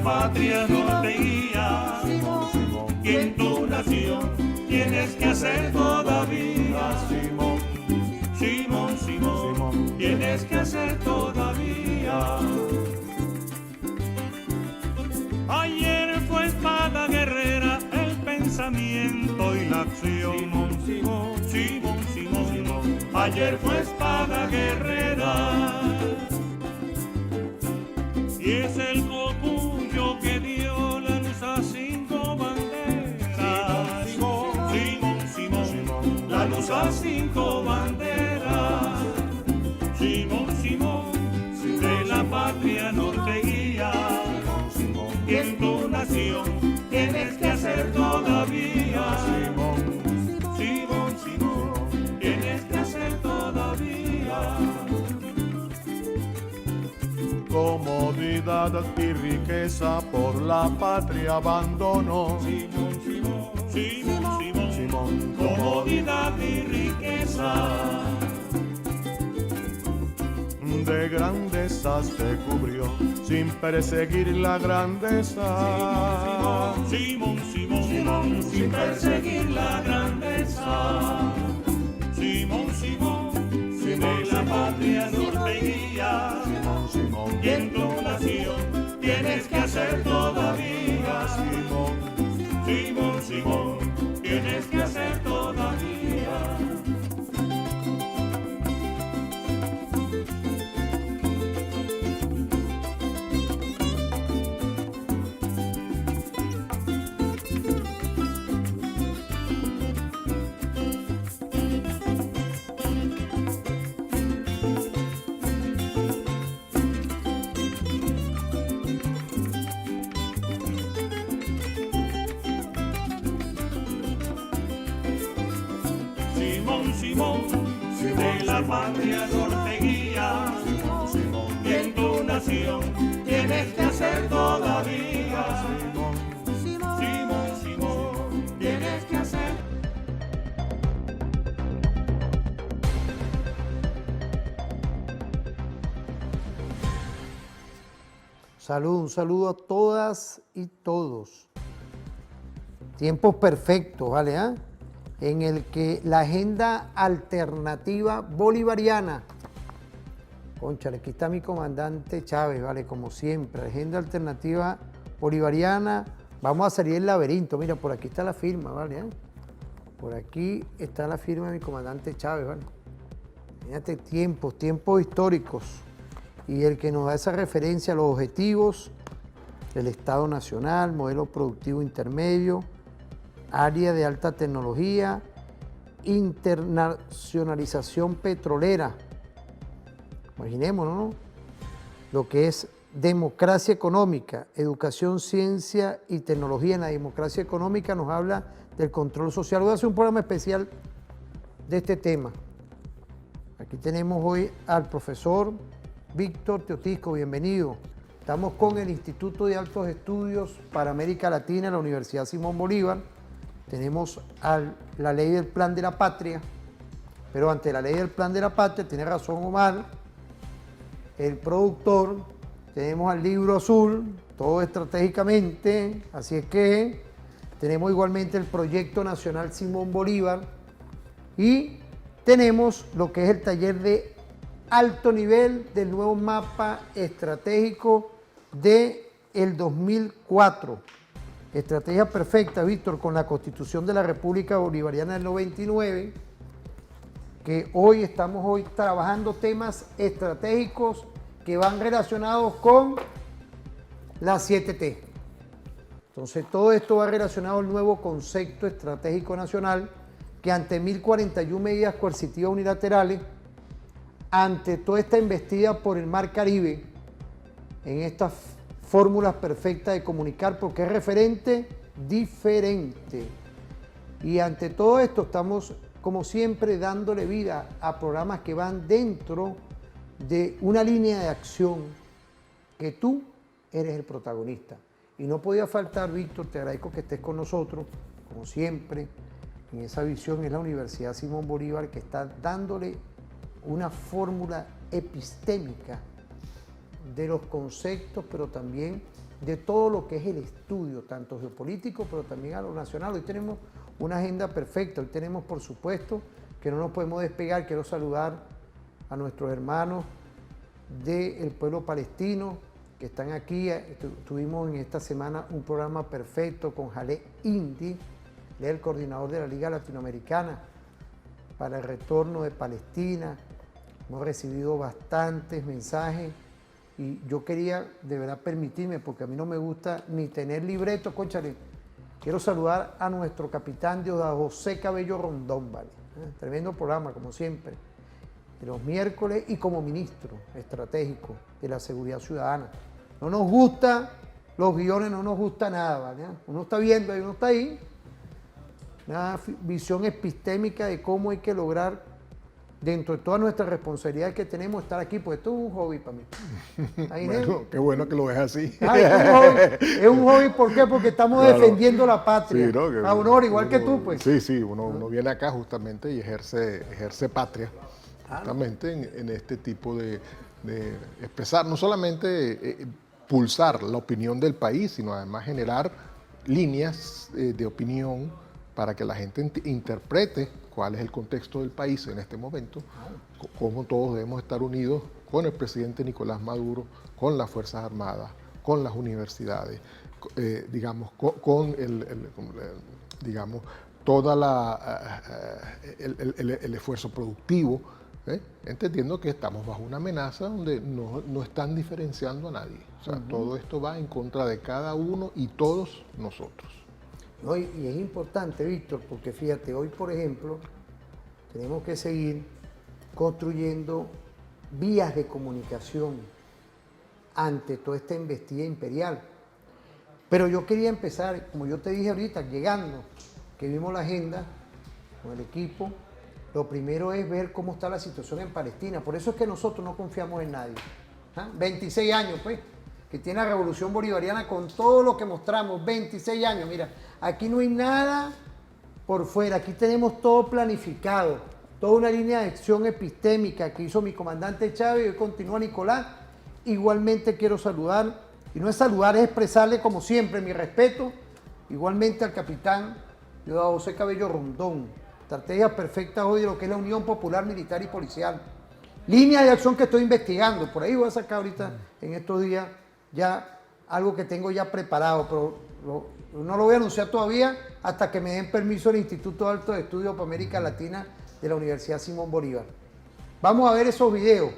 patria no te guía, y en tu nación tienes que hacer todavía. Simón, tienes que hacer todavía. Ayer fue espada guerrera el pensamiento y la acción. Simón, ayer fue espada guerrera. Y es el copullo que dio la luz a 5 banderas. Simón, la luz a 5 banderas. Simón, de la patria norte guía. Y en tu nación tienes que hacer todavía. Simón, tienes que hacer todavía. Comodidad y riqueza por la patria abandono. Simón, comodidad y riqueza. De grandezas te cubrió sin perseguir la grandeza. Simón, sin perseguir la grandeza. Simón, de la patria norte guía. Y en tu nación tienes que hacer todavía. Simón, tienes que hacer todavía. Simón, de la patria norte guía. Y en tu nación tienes que hacer todavía. Simón, tienes que hacer. Un saludo a todas y todos. Tiempos perfectos, ¿vale? En el que la agenda alternativa bolivariana, cónchale, aquí está mi comandante Chávez, ¿vale? Como siempre, agenda alternativa bolivariana, vamos a salir del laberinto, mira, por aquí está la firma, ¿vale? Por aquí está la firma de mi comandante Chávez, ¿vale? Fíjate, tiempos históricos, y el que nos da esa referencia a los objetivos del Estado Nacional, modelo productivo intermedio, área de alta tecnología, internacionalización petrolera. Imaginémonos, ¿no? Lo que es democracia económica, educación, ciencia y tecnología. En la democracia económica nos habla del control social. Voy a hacer un programa especial de este tema. Aquí tenemos hoy al profesor Víctor Teotisco, bienvenido. Estamos con el Instituto de Altos Estudios para América Latina, la Universidad Simón Bolívar. Tenemos la ley del plan de la patria, pero ante la ley del plan de la patria, tiene razón Omar, el productor, tenemos al libro azul, todo estratégicamente, así es que tenemos igualmente el proyecto nacional Simón Bolívar y tenemos lo que es el taller de alto nivel del nuevo mapa estratégico del 2004. Estrategia perfecta, Víctor, con la Constitución de la República Bolivariana del 99, que estamos trabajando temas estratégicos que van relacionados con las 7T. Entonces, todo esto va relacionado al nuevo concepto estratégico nacional que ante 1041 medidas coercitivas unilaterales, ante toda esta embestida por el Mar Caribe, en estas fórmulas perfectas de comunicar, porque es referente diferente. Y ante todo esto estamos, como siempre, dándole vida a programas que van dentro de una línea de acción que tú eres el protagonista. Y no podía faltar, Víctor, te agradezco que estés con nosotros, como siempre, en esa visión es la Universidad Simón Bolívar, que está dándole una fórmula epistémica de los conceptos, pero también de todo lo que es el estudio, tanto geopolítico, pero también a lo nacional. Hoy tenemos una agenda perfecta, hoy tenemos, por supuesto, que no nos podemos despegar. Quiero saludar a nuestros hermanos del pueblo palestino que están aquí. Tuvimos en esta semana un programa perfecto con Jalé Indy, él es el coordinador de la Liga Latinoamericana para el retorno de Palestina. Hemos recibido bastantes mensajes y yo quería de verdad permitirme, porque a mí no me gusta ni tener libreto, cónchale, quiero saludar a nuestro capitán José Cabello Rondón, ¿vale? Tremendo programa, como siempre, de los miércoles, y como ministro estratégico de la seguridad ciudadana. No nos gustan los guiones, no nos gusta nada, ¿vale? Uno está viendo ahí, uno está ahí, una visión epistémica de cómo hay que lograr, dentro de toda nuestra responsabilidad que tenemos, estar aquí, pues esto es un hobby para mí. Ahí, bueno, qué bueno que lo ves así. Ay, es un hobby, ¿por qué? Porque estamos claro, defendiendo la patria. Sí, ¿no? A honor, igual que tú, pues. Sí, uno viene acá justamente y ejerce patria, justamente en este tipo de expresar, no solamente pulsar la opinión del país, sino además generar líneas de opinión para que la gente interprete cuál es el contexto del país en este momento, cómo todos debemos estar unidos con el presidente Nicolás Maduro, con las Fuerzas Armadas, con las universidades, digamos, con digamos, toda el esfuerzo productivo, entendiendo que estamos bajo una amenaza donde no están diferenciando a nadie. O sea, todo esto va en contra de cada uno y todos nosotros. No, y es importante, Víctor, porque fíjate, hoy, por ejemplo, tenemos que seguir construyendo vías de comunicación ante toda esta embestida imperial. Pero yo quería empezar, como yo te dije ahorita, llegando, que vimos la agenda con el equipo, lo primero es ver cómo está la situación en Palestina. Por eso es que nosotros no confiamos en nadie. 26 años, pues, que tiene la revolución bolivariana con todo lo que mostramos, 26 años, mira, aquí no hay nada por fuera, aquí tenemos todo planificado, toda una línea de acción epistémica que hizo mi comandante Chávez y hoy continúa Nicolás. Igualmente quiero saludar, y no es saludar, es expresarle como siempre mi respeto, igualmente al capitán José Cabello Rondón, estrategia perfecta hoy de lo que es la Unión Popular Militar y Policial. Línea de acción que estoy investigando, por ahí voy a sacar ahorita en estos días ya algo que tengo ya preparado, pero no lo voy a anunciar todavía hasta que me den permiso el Instituto Alto de Estudios para América Latina de la Universidad Simón Bolívar. Vamos a ver esos videos,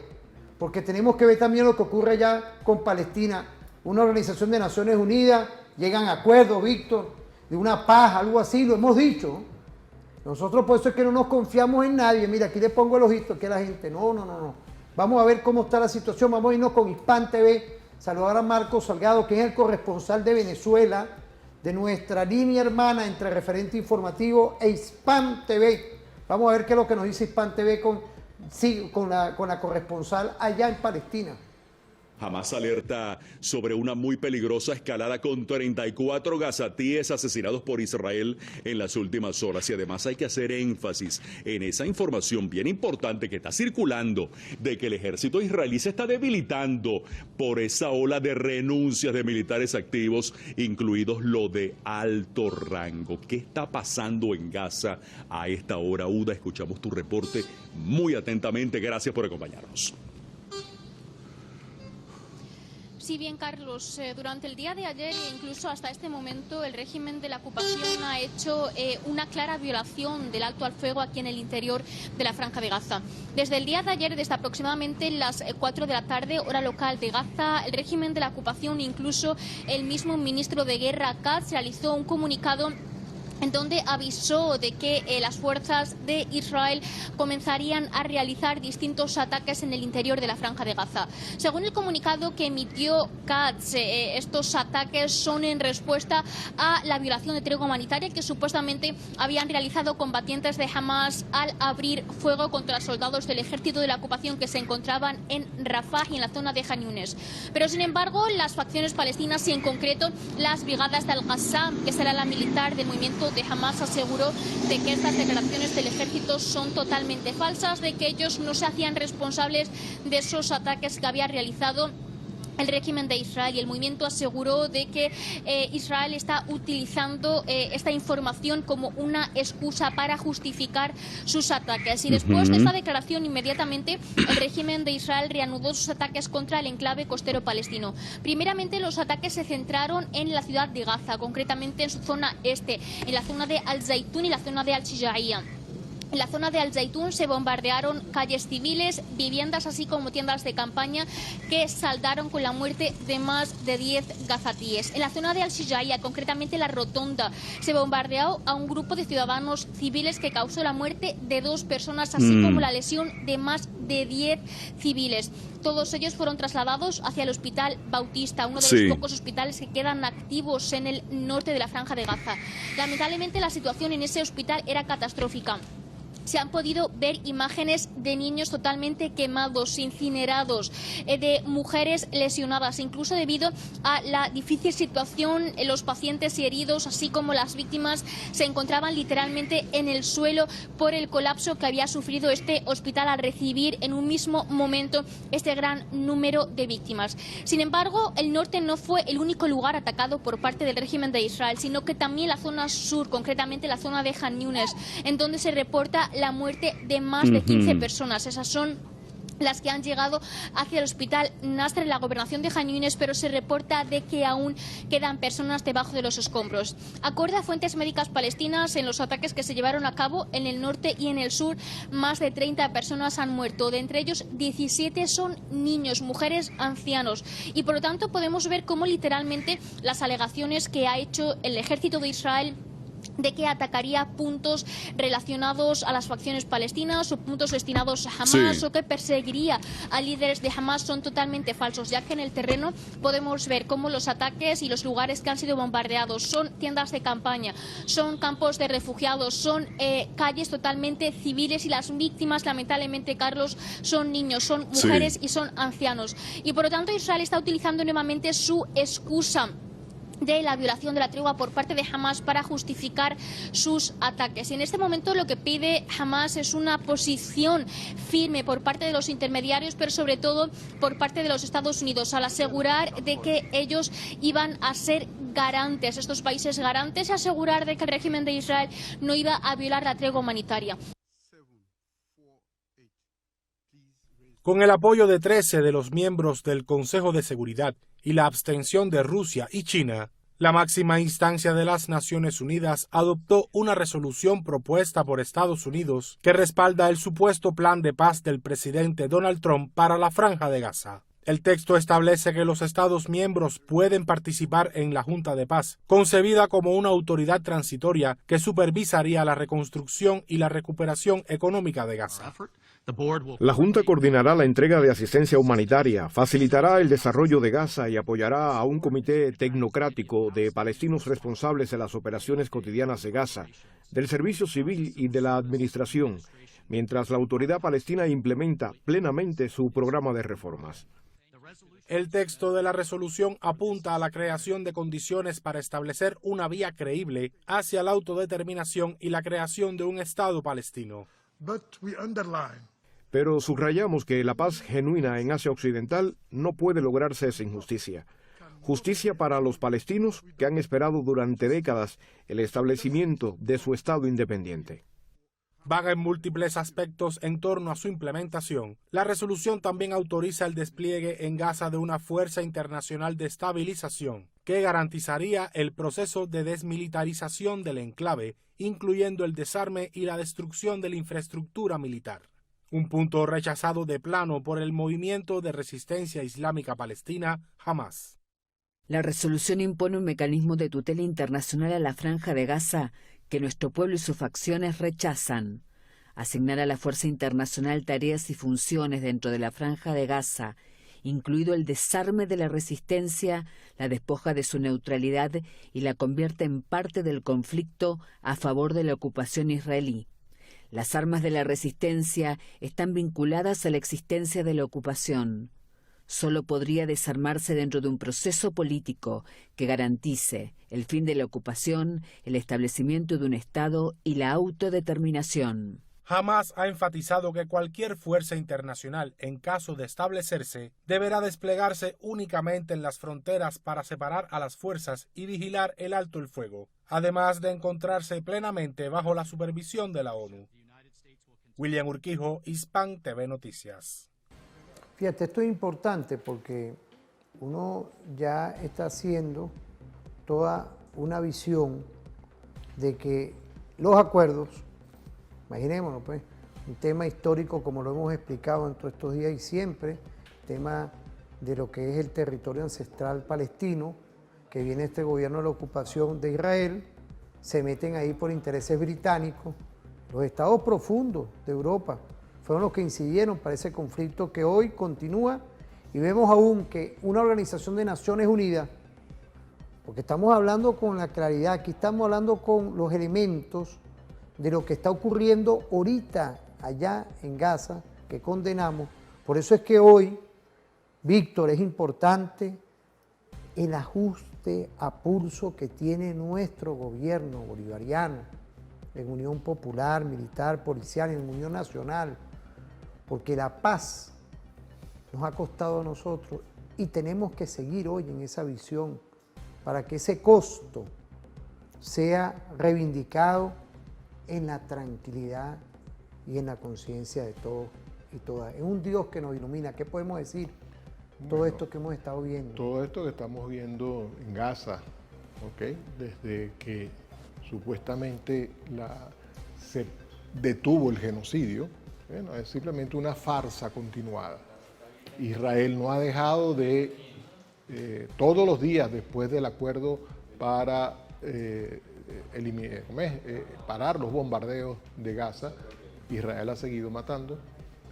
porque tenemos que ver también lo que ocurre allá con Palestina. Una organización de Naciones Unidas, llegan a acuerdos, Víctor, de una paz, algo así, lo hemos dicho. Nosotros por eso es que no nos confiamos en nadie. Mira, aquí le pongo el ojito, que la gente, no. Vamos a ver cómo está la situación, vamos a irnos con Hispan TV, saludar a Marcos Salgado, que es el corresponsal de Venezuela, de nuestra línea hermana entre Referente Informativo e Hispan TV. Vamos a ver qué es lo que nos dice Hispan TV con la corresponsal allá en Palestina. Hamas alerta sobre una muy peligrosa escalada con 34 gazatíes asesinados por Israel en las últimas horas. Y además hay que hacer énfasis en esa información bien importante que está circulando de que el ejército israelí se está debilitando por esa ola de renuncias de militares activos, incluidos los de alto rango. ¿Qué está pasando en Gaza a esta hora, Uda? Escuchamos tu reporte muy atentamente. Gracias por acompañarnos. Sí, bien, Carlos, durante el día de ayer e incluso hasta este momento el régimen de la ocupación ha hecho una clara violación del alto al fuego aquí en el interior de la Franja de Gaza. Desde el día de ayer, desde aproximadamente las 4 de la tarde, hora local de Gaza, el régimen de la ocupación, incluso el mismo ministro de Guerra, Katz, realizó un comunicado en donde avisó de que las fuerzas de Israel comenzarían a realizar distintos ataques en el interior de la Franja de Gaza. Según el comunicado que emitió Katz, estos ataques son en respuesta a la violación de tregua humanitaria que supuestamente habían realizado combatientes de Hamas al abrir fuego contra soldados del ejército de la ocupación que se encontraban en Rafah y en la zona de Khan Yunis. Pero sin embargo, las facciones palestinas y en concreto las brigadas de Al-Qassam, que será la militar del movimiento de Hamas, aseguró de que estas declaraciones del ejército son totalmente falsas, de que ellos no se hacían responsables de esos ataques que había realizado el régimen de Israel, y el movimiento aseguró de que Israel está utilizando esta información como una excusa para justificar sus ataques. Y después de esta declaración, inmediatamente el régimen de Israel reanudó sus ataques contra el enclave costero palestino. Primeramente, los ataques se centraron en la ciudad de Gaza, concretamente en su zona este, en la zona de Al-Zaitun y la zona de Al-Shijaiya. En la zona de Al-Zaitun se bombardearon calles civiles, viviendas, así como tiendas de campaña, que saldaron con la muerte de más de 10 gazatíes. En la zona de Al-Shijaiya, concretamente la rotonda, se bombardeó a un grupo de ciudadanos civiles que causó la muerte de 2 personas, así como la lesión de más de 10 civiles. Todos ellos fueron trasladados hacia el Hospital Bautista, uno de los pocos hospitales que quedan activos en el norte de la Franja de Gaza. Lamentablemente, la situación en ese hospital era catastrófica. Se han podido ver imágenes de niños totalmente quemados, incinerados, de mujeres lesionadas, incluso debido a la difícil situación. Los pacientes y heridos, así como las víctimas, se encontraban literalmente en el suelo por el colapso que había sufrido este hospital al recibir en un mismo momento este gran número de víctimas. Sin embargo, el norte no fue el único lugar atacado por parte del régimen de Israel, sino que también la zona sur, concretamente la zona de Han Yunis, en donde se reporta la muerte de más de 15 personas. Esas son las que han llegado hacia el hospital Nasser en la gobernación de Han Yunis, pero se reporta de que aún quedan personas debajo de los escombros. Acorde a fuentes médicas palestinas, en los ataques que se llevaron a cabo en el norte y en el sur, más de 30 personas han muerto. De entre ellos, 17 son niños, mujeres, ancianos. Y por lo tanto podemos ver cómo literalmente las alegaciones que ha hecho el ejército de Israel de que atacaría puntos relacionados a las facciones palestinas o puntos destinados a Hamas, o que perseguiría a líderes de Hamas son totalmente falsos, ya que en el terreno podemos ver cómo los ataques y los lugares que han sido bombardeados son tiendas de campaña, son campos de refugiados, son calles totalmente civiles, y las víctimas, lamentablemente, Carlos, son niños, son mujeres y son ancianos. Y por lo tanto Israel está utilizando nuevamente su excusa de la violación de la tregua por parte de Hamas para justificar sus ataques. Y en este momento lo que pide Hamas es una posición firme por parte de los intermediarios, pero sobre todo por parte de los Estados Unidos, al asegurar de que ellos iban a ser garantes, estos países garantes, y asegurar de que el régimen de Israel no iba a violar la tregua humanitaria. Con el apoyo de 13 de los miembros del Consejo de Seguridad y la abstención de Rusia y China, la máxima instancia de las Naciones Unidas adoptó una resolución propuesta por Estados Unidos que respalda el supuesto plan de paz del presidente Donald Trump para la Franja de Gaza. El texto establece que los Estados miembros pueden participar en la Junta de Paz, concebida como una autoridad transitoria que supervisaría la reconstrucción y la recuperación económica de Gaza. La Junta coordinará la entrega de asistencia humanitaria, facilitará el desarrollo de Gaza y apoyará a un comité tecnocrático de palestinos responsables de las operaciones cotidianas de Gaza, del servicio civil y de la administración, mientras la autoridad palestina implementa plenamente su programa de reformas. El texto de la resolución apunta a la creación de condiciones para establecer una vía creíble hacia la autodeterminación y la creación de un Estado palestino. Pero subrayamos que la paz genuina en Asia Occidental no puede lograrse sin justicia. Justicia para los palestinos que han esperado durante décadas el establecimiento de su Estado independiente. Vaga en múltiples aspectos en torno a su implementación, la resolución también autoriza el despliegue en Gaza de una fuerza internacional de estabilización que garantizaría el proceso de desmilitarización del enclave, incluyendo el desarme y la destrucción de la infraestructura militar. Un punto rechazado de plano por el movimiento de resistencia islámica palestina, Hamas. La resolución impone un mecanismo de tutela internacional a la Franja de Gaza que nuestro pueblo y sus facciones rechazan. Asignar a la Fuerza Internacional tareas y funciones dentro de la Franja de Gaza, incluido el desarme de la resistencia, la despoja de su neutralidad y la convierte en parte del conflicto a favor de la ocupación israelí. Las armas de la resistencia están vinculadas a la existencia de la ocupación. Solo podría desarmarse dentro de un proceso político que garantice el fin de la ocupación, el establecimiento de un Estado y la autodeterminación. Hamás ha enfatizado que cualquier fuerza internacional, en caso de establecerse, deberá desplegarse únicamente en las fronteras para separar a las fuerzas y vigilar el alto el fuego, además de encontrarse plenamente bajo la supervisión de la ONU. William Urquijo, Hispan TV Noticias. Fíjate, esto es importante porque uno ya está haciendo toda una visión de que los acuerdos, imaginémonos pues, un tema histórico como lo hemos explicado en todos estos días y siempre, tema de lo que es el territorio ancestral palestino, que viene este gobierno de la ocupación de Israel, se meten ahí por intereses británicos. Los estados profundos de Europa fueron los que incidieron para ese conflicto que hoy continúa y vemos aún que una organización de Naciones Unidas, porque estamos hablando con la claridad, aquí estamos hablando con los elementos de lo que está ocurriendo ahorita allá en Gaza, que condenamos. Por eso es que hoy, Víctor, es importante el ajuste a pulso que tiene nuestro gobierno bolivariano, en unión popular, militar, policial, en unión nacional, porque la paz nos ha costado a nosotros y tenemos que seguir hoy en esa visión para que ese costo sea reivindicado en la tranquilidad y en la conciencia de todos y todas. Es un Dios que nos ilumina. ¿Qué podemos decir? Todo esto que hemos estado viendo. Todo esto que estamos viendo en Gaza, ¿ok? Desde que supuestamente se detuvo el genocidio, bueno, es simplemente una farsa continuada. Israel no ha dejado de, todos los días después del acuerdo para parar los bombardeos de Gaza, Israel ha seguido matando,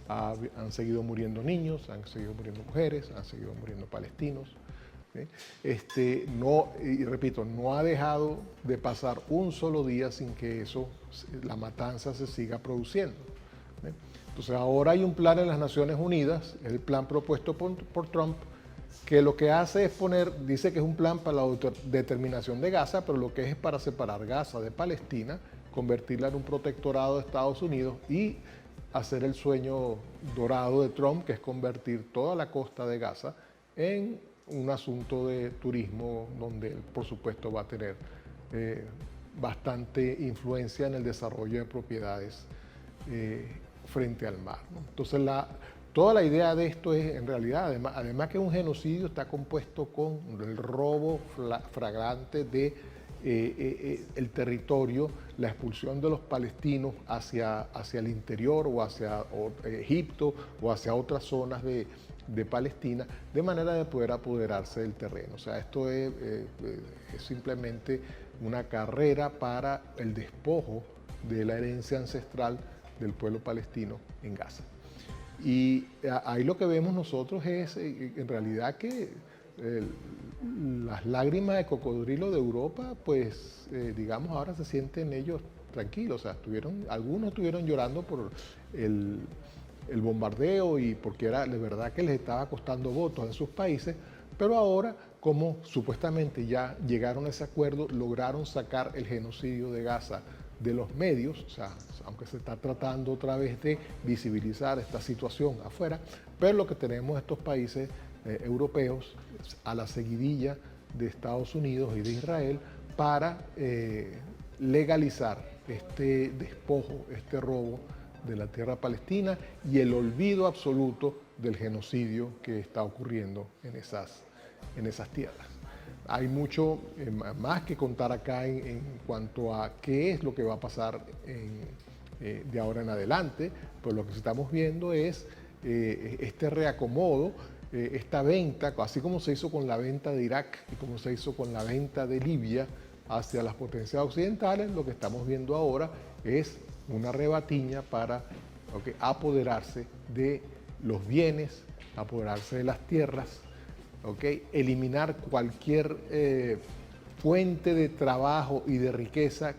han seguido muriendo niños, han seguido muriendo mujeres, han seguido muriendo palestinos. Y repito, no ha dejado de pasar un solo día sin que la matanza se siga produciendo. Entonces ahora hay un plan en las Naciones Unidas, el plan propuesto por Trump, que lo que hace es dice que es un plan para la autodeterminación de Gaza, pero lo que es para separar Gaza de Palestina, convertirla en un protectorado de Estados Unidos y hacer el sueño dorado de Trump, que es convertir toda la costa de Gaza en un asunto de turismo donde él, por supuesto, va a tener bastante influencia en el desarrollo de propiedades frente al mar, ¿no? Entonces, toda la idea de esto es, en realidad, además que un genocidio está compuesto con el robo flagrante de el territorio, la expulsión de los palestinos hacia el interior o hacia Egipto o hacia otras zonas de Palestina, de manera de poder apoderarse del terreno. O sea, esto es simplemente una carrera para el despojo de la herencia ancestral del pueblo palestino en Gaza. Y ahí lo que vemos nosotros es, en realidad, que las lágrimas de cocodrilo de Europa, pues, digamos, ahora se sienten ellos tranquilos. O sea, algunos estuvieron llorando por el bombardeo y porque era de verdad que les estaba costando votos en sus países, pero ahora, como supuestamente ya llegaron a ese acuerdo, lograron sacar el genocidio de Gaza de los medios, o sea, aunque se está tratando otra vez de visibilizar esta situación afuera, pero lo que tenemos estos países europeos a la seguidilla de Estados Unidos y de Israel para legalizar este despojo, este robo de la tierra palestina y el olvido absoluto del genocidio que está ocurriendo en esas tierras. Hay mucho más que contar acá en cuanto a qué es lo que va a pasar de ahora en adelante, pero lo que estamos viendo es este reacomodo, esta venta, así como se hizo con la venta de Irak y como se hizo con la venta de Libia hacia las potencias occidentales, lo que estamos viendo ahora es una rebatiña para apoderarse de los bienes, apoderarse de las tierras, eliminar cualquier fuente de trabajo y de riqueza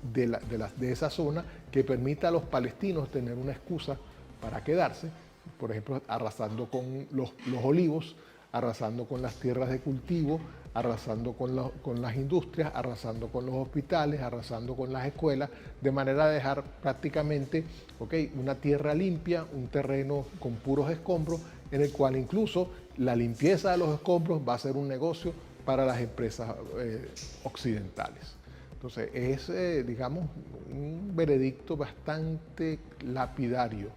de esa zona que permita a los palestinos tener una excusa para quedarse, por ejemplo, arrasando con los olivos, arrasando con las tierras de cultivo, arrasando con las industrias, arrasando con los hospitales, arrasando con las escuelas, de manera de dejar prácticamente una tierra limpia, un terreno con puros escombros, en el cual incluso la limpieza de los escombros va a ser un negocio para las empresas occidentales. Entonces es, digamos, un veredicto bastante lapidario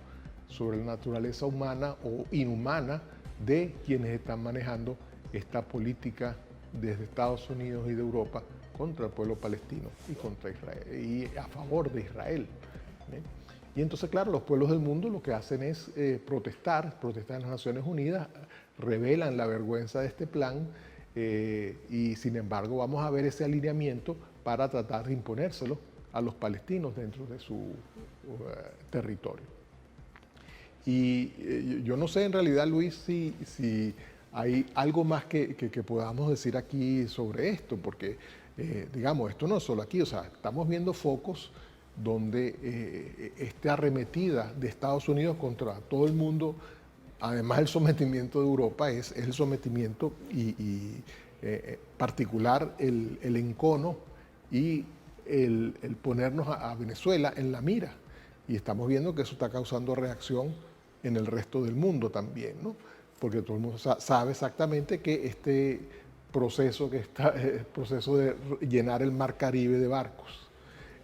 sobre la naturaleza humana o inhumana de quienes están manejando esta política desde Estados Unidos y de Europa contra el pueblo palestino y contra Israel, y a favor de Israel. Y entonces, claro, los pueblos del mundo lo que hacen es protestar en las Naciones Unidas, revelan la vergüenza de este plan y sin embargo vamos a ver ese alineamiento para tratar de imponérselo a los palestinos dentro de su territorio. Y yo no sé en realidad, Luis, si hay algo más que podamos decir aquí sobre esto, porque digamos, esto no es solo aquí, o sea, estamos viendo focos donde esta arremetida de Estados Unidos contra todo el mundo, además del sometimiento de Europa, es el sometimiento y particular el encono y el ponernos a Venezuela en la mira. Y estamos viendo que eso está causando reacción en el resto del mundo también, ¿no? Porque todo el mundo sabe exactamente que este proceso, el proceso de llenar el mar Caribe de barcos,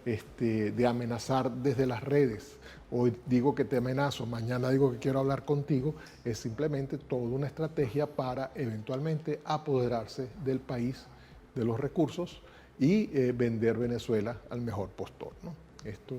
de amenazar desde las redes, hoy digo que te amenazo, mañana digo que quiero hablar contigo, es simplemente toda una estrategia para eventualmente apoderarse del país, de los recursos y vender Venezuela al mejor postor, ¿no? Esto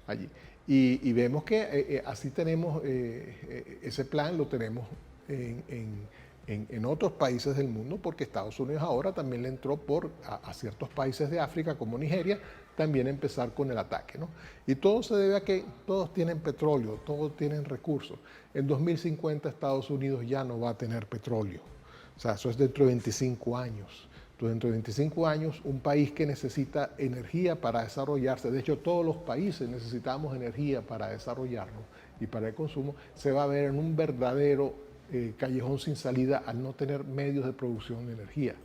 allí. Y vemos que así tenemos, ese plan lo tenemos en otros países del mundo, porque Estados Unidos ahora también le entró a ciertos países de África como Nigeria, también empezar con el ataque, ¿no? Y todo se debe a que todos tienen petróleo, todos tienen recursos. En 2050 Estados Unidos ya no va a tener petróleo, o sea, eso es dentro de 25 años. Entonces, dentro de 25 años, un país que necesita energía para desarrollarse, de hecho todos los países necesitamos energía para desarrollarnos y para el consumo, se va a ver en un verdadero callejón sin salida al no tener medios de producción de energía.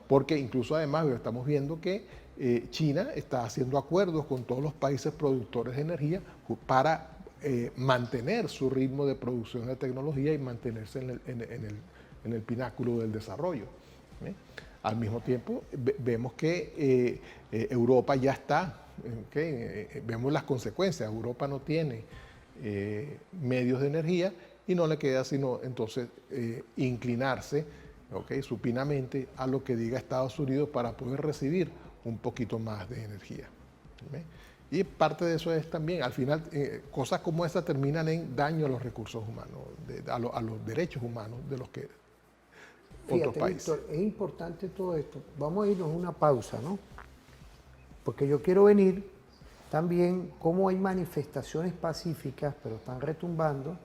Porque incluso además estamos viendo que China está haciendo acuerdos con todos los países productores de energía para mantener su ritmo de producción de tecnología y mantenerse en el pináculo del desarrollo. Al mismo tiempo, vemos que Europa ya está, vemos las consecuencias. Europa no tiene medios de energía y no le queda sino entonces inclinarse supinamente a lo que diga Estados Unidos para poder recibir un poquito más de energía. Y parte de eso es también, al final, cosas como esta terminan en daño a los recursos humanos, a los derechos humanos de los que otros países. Víctor, es importante todo esto. Vamos a irnos a una pausa, ¿no? Porque yo quiero venir también cómo hay manifestaciones pacíficas, pero están retumbando,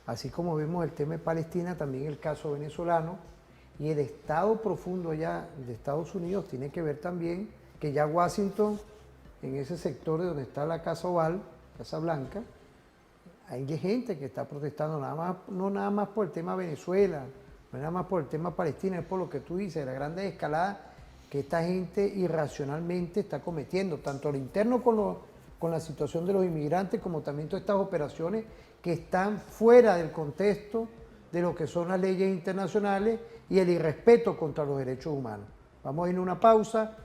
así como vemos el tema de Palestina, también el caso venezolano, y el estado profundo ya de Estados Unidos tiene que ver también que ya Washington, en ese sector de donde está la Casa Oval, Casa Blanca, hay gente que está protestando no nada más por el tema Venezuela, no nada más por el tema Palestina, es por lo que tú dices, la gran escalada que esta gente irracionalmente está cometiendo, tanto al interno con la situación de los inmigrantes, como también todas estas operaciones que están fuera del contexto de lo que son las leyes internacionales y el irrespeto contra los derechos humanos. Vamos a ir a una pausa.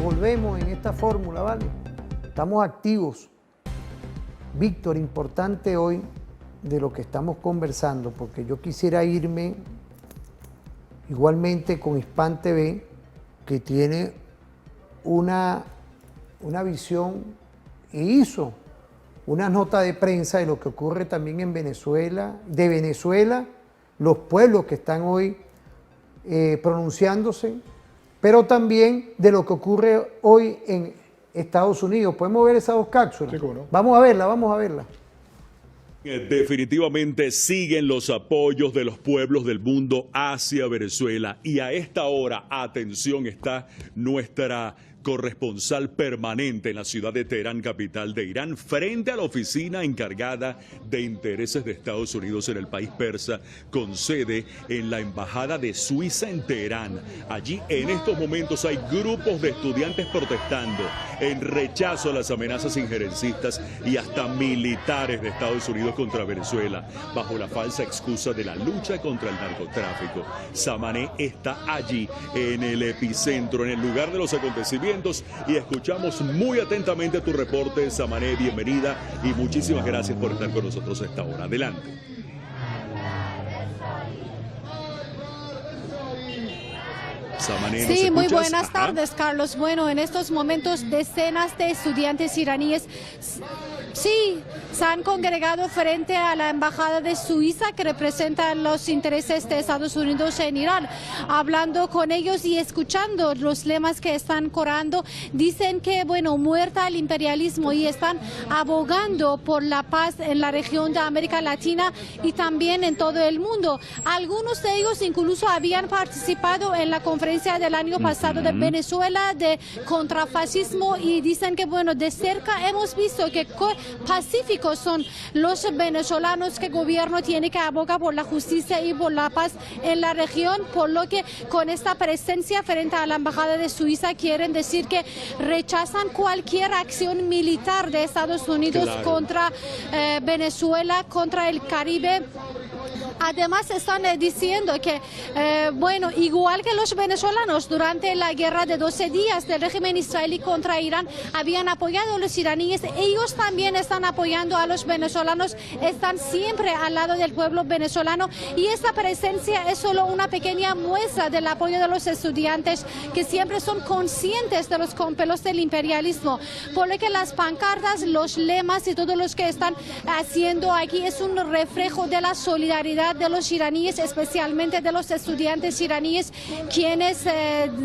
Volvemos en esta fórmula, ¿vale? Estamos activos. Víctor, importante hoy de lo que estamos conversando, porque yo quisiera irme igualmente con Hispan TV, que tiene una visión e hizo una nota de prensa de lo que ocurre también en Venezuela, de Venezuela, los pueblos que están hoy pronunciándose, pero también de lo que ocurre hoy en Estados Unidos. ¿Podemos ver esas dos cápsulas? Sí, cómo no. Vamos a verla, vamos a verla. Definitivamente siguen los apoyos de los pueblos del mundo hacia Venezuela y a esta hora, atención, está nuestra corresponsal permanente en la ciudad de Teherán, capital de Irán, frente a la oficina encargada de intereses de Estados Unidos en el país persa, con sede en la Embajada de Suiza en Teherán. Allí en estos momentos hay grupos de estudiantes protestando en rechazo a las amenazas injerencistas y hasta militares de Estados Unidos contra Venezuela, bajo la falsa excusa de la lucha contra el narcotráfico. Samané está allí en el epicentro, en el lugar de los acontecimientos, y escuchamos muy atentamente tu reporte, Samané. Bienvenida y muchísimas gracias por estar con nosotros a esta hora. Adelante. Samané, ¿nos sí, muy escuchas? buenas tardes, Carlos. Bueno, en estos momentos decenas de estudiantes iraníes sí se han congregado frente a la embajada de Suiza, que representa los intereses de Estados Unidos en Irán. Hablando con ellos y escuchando los lemas que están corando, dicen que, bueno, muerta el imperialismo, y están abogando por la paz en la región de América Latina y también en todo el mundo. Algunos de ellos incluso habían participado en la conferencia del año pasado de Venezuela de contrafascismo, y dicen que, bueno, de cerca hemos visto que pacíficos son los venezolanos, que el gobierno tiene que abogar por la justicia y por la paz en la región, por lo que con esta presencia frente a la embajada de Suiza quieren decir que rechazan cualquier acción militar de Estados Unidos contra Venezuela, contra el Caribe. Además están diciendo que, bueno, igual que los venezolanos durante la guerra de 12 días del régimen israelí contra Irán habían apoyado a los iraníes, ellos también están apoyando a los venezolanos, están siempre al lado del pueblo venezolano, y esta presencia es solo una pequeña muestra del apoyo de los estudiantes, que siempre son conscientes de los compelos del imperialismo, por lo que las pancartas, los lemas y todo lo que están haciendo aquí es un reflejo de la solidaridad de los iraníes, especialmente de los estudiantes iraníes, quienes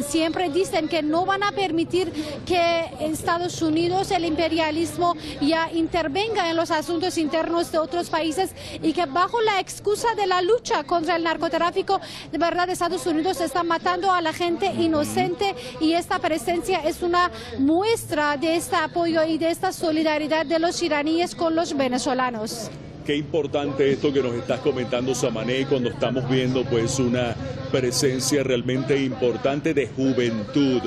siempre dicen que no van a permitir que Estados Unidos, el imperialismo, ya intervenga en los asuntos internos de otros países, y que bajo la excusa de la lucha contra el narcotráfico, de verdad Estados Unidos está matando a la gente inocente, y esta presencia es una muestra de este apoyo y de esta solidaridad de los iraníes con los venezolanos. Qué importante esto que nos estás comentando, Samané, cuando estamos viendo pues una presencia realmente importante de juventud,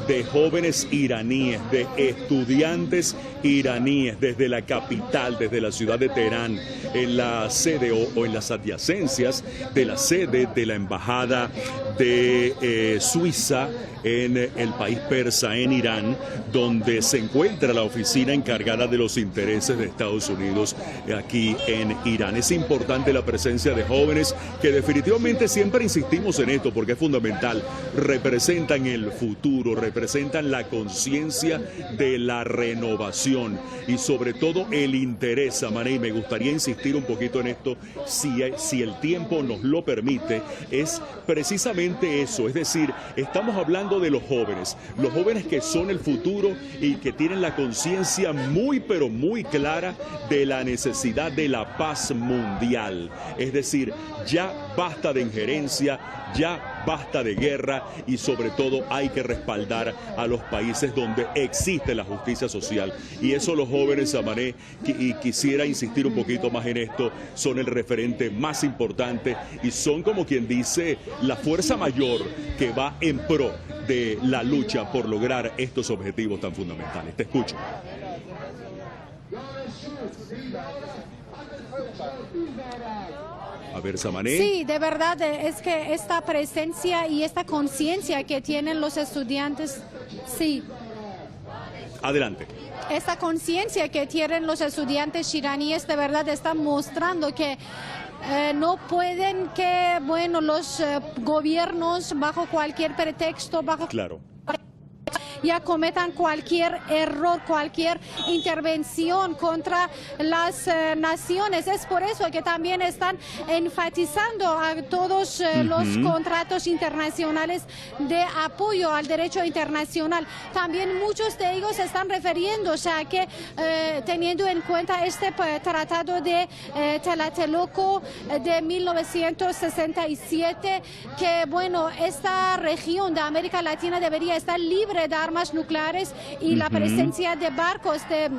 de jóvenes iraníes, de estudiantes iraníes desde la capital, desde la ciudad de Teherán, en la sede o en las adyacencias de la sede de la embajada de Suiza en el país persa, en Irán, donde se encuentra la oficina encargada de los intereses de Estados Unidos aquí en Irán. Es importante la presencia de jóvenes que definitivamente siempre insistimos en esto porque es fundamental. Representan el futuro, representan la conciencia de la renovación y sobre todo el interés, Samané, y me gustaría insistir un poquito en esto, si el tiempo nos lo permite, es precisamente eso, es decir, estamos hablando de los jóvenes que son el futuro y que tienen la conciencia muy pero muy clara de la necesidad de la paz mundial, es decir, ya basta de injerencia, ya basta de guerra y sobre todo hay que respaldar a los países donde existe la justicia social. Y eso los jóvenes, Samané, y quisiera insistir un poquito más en esto, son el referente más importante y son, como quien dice, la fuerza mayor que va en pro de la lucha por lograr estos objetivos tan fundamentales. Te escucho. A ver, Samané. Sí, de verdad es que esta presencia y esta conciencia que tienen los estudiantes, sí. Adelante. Esta conciencia que tienen los estudiantes iraníes de verdad están mostrando que no pueden que, bueno, los gobiernos bajo cualquier pretexto, bajo... Claro. ya cometan cualquier error, cualquier intervención contra las naciones. Es por eso que también están enfatizando a todos los contratos internacionales de apoyo al derecho internacional. También muchos de ellos están refiriéndose a que teniendo en cuenta este tratado de Tlatelolco de 1967, que bueno, esta región de América Latina debería estar libre de armas nucleares y la presencia de barcos de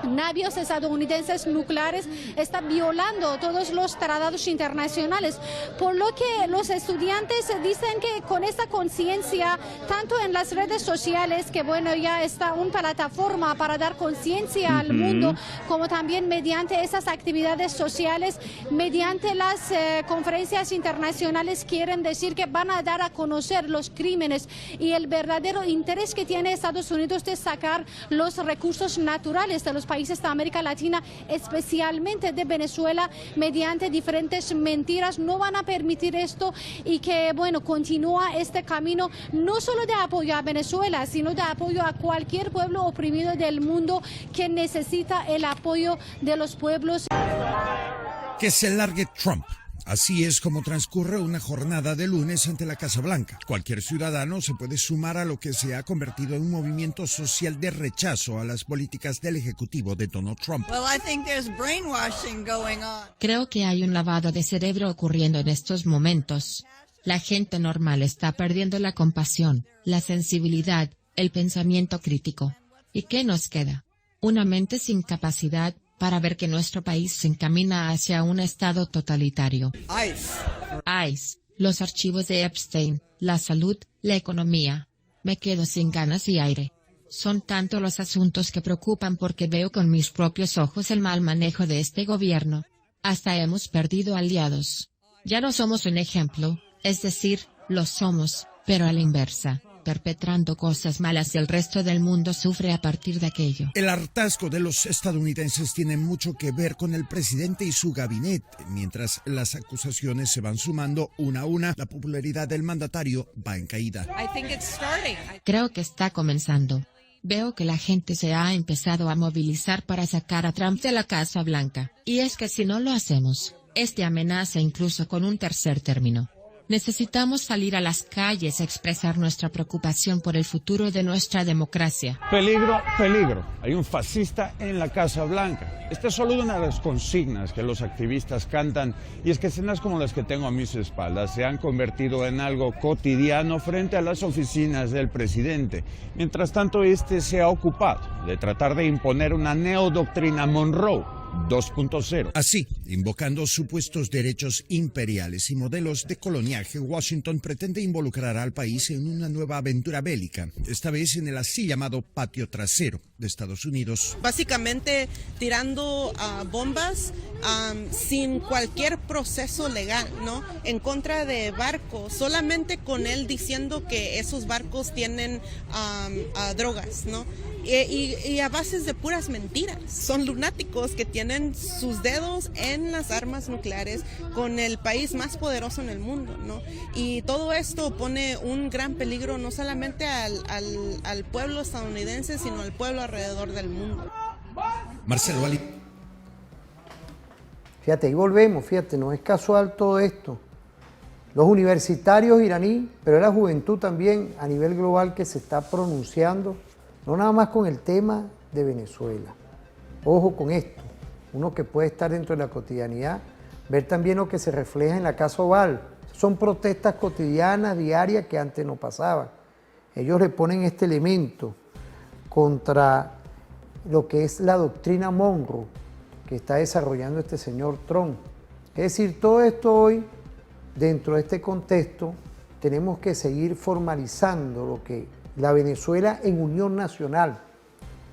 navios estadounidenses nucleares está violando todos los tratados internacionales, por lo que los estudiantes dicen que con esta conciencia, tanto en las redes sociales, que bueno, ya está una plataforma para dar conciencia al mundo, como también mediante esas actividades sociales, mediante las conferencias internacionales, quieren decir que van a dar a conocer los crímenes y el verdadero interés que tiene Estados Unidos de sacar los recursos naturales de los países de América Latina, especialmente de Venezuela, mediante diferentes mentiras. No van a permitir esto y que, bueno, continúa este camino no solo de apoyo a Venezuela, sino de apoyo a cualquier pueblo oprimido del mundo que necesita el apoyo de los pueblos. Que se largue Trump. Así es como transcurre una jornada de lunes ante la Casa Blanca. Cualquier ciudadano se puede sumar a lo que se ha convertido en un movimiento social de rechazo a las políticas del ejecutivo de Donald Trump. Creo que hay un lavado de cerebro ocurriendo en estos momentos. La gente normal está perdiendo la compasión, la sensibilidad, el pensamiento crítico. ¿Y qué nos queda? Una mente sin capacidad para ver que nuestro país se encamina hacia un estado totalitario. ICE, los archivos de Epstein, la salud, la economía. Me quedo sin ganas y aire. Son tantos los asuntos que preocupan porque veo con mis propios ojos el mal manejo de este gobierno. Hasta hemos perdido aliados. Ya no somos un ejemplo, es decir, lo somos, pero a la inversa, perpetrando cosas malas y el resto del mundo sufre a partir de aquello. El hartazgo de los estadounidenses tiene mucho que ver con el presidente y su gabinete. Mientras las acusaciones se van sumando una a una, la popularidad del mandatario va en caída. Creo que está comenzando. Veo que la gente se ha empezado a movilizar para sacar a Trump de la Casa Blanca. Y es que si no lo hacemos, este amenaza incluso con un tercer término. Necesitamos salir a las calles a expresar nuestra preocupación por el futuro de nuestra democracia. Peligro, peligro. Hay un fascista en la Casa Blanca. Esta es solo una de las consignas que los activistas cantan, y es que escenas como las que tengo a mis espaldas se han convertido en algo cotidiano frente a las oficinas del presidente. Mientras tanto, este se ha ocupado de tratar de imponer una neodoctrina Monroe 2.0. Así, invocando supuestos derechos imperiales y modelos de coloniaje, Washington pretende involucrar al país en una nueva aventura bélica, esta vez en el así llamado patio trasero de Estados Unidos. Básicamente tirando bombas sin cualquier proceso legal, ¿no? En contra de barcos, solamente con él diciendo que esos barcos tienen drogas, ¿no? Y a bases de puras mentiras. Son lunáticos que tienen sus dedos en las armas nucleares con el país más poderoso en el mundo, ¿no? Y todo esto pone un gran peligro no solamente al pueblo estadounidense, sino al pueblo alrededor del mundo. Marcelo Ali. Fíjate, ahí volvemos, fíjate, no es casual todo esto. Los universitarios iraníes, pero la juventud también a nivel global que se está pronunciando, no nada más con el tema de Venezuela. Ojo con esto, uno que puede estar dentro de la cotidianidad, ver también lo que se refleja en la Casa Oval. Son protestas cotidianas, diarias, que antes no pasaban. Ellos le ponen este elemento contra lo que es la doctrina Monroe que está desarrollando este señor Trump. Es decir, todo esto hoy, dentro de este contexto, tenemos que seguir formalizando lo que la Venezuela en unión nacional.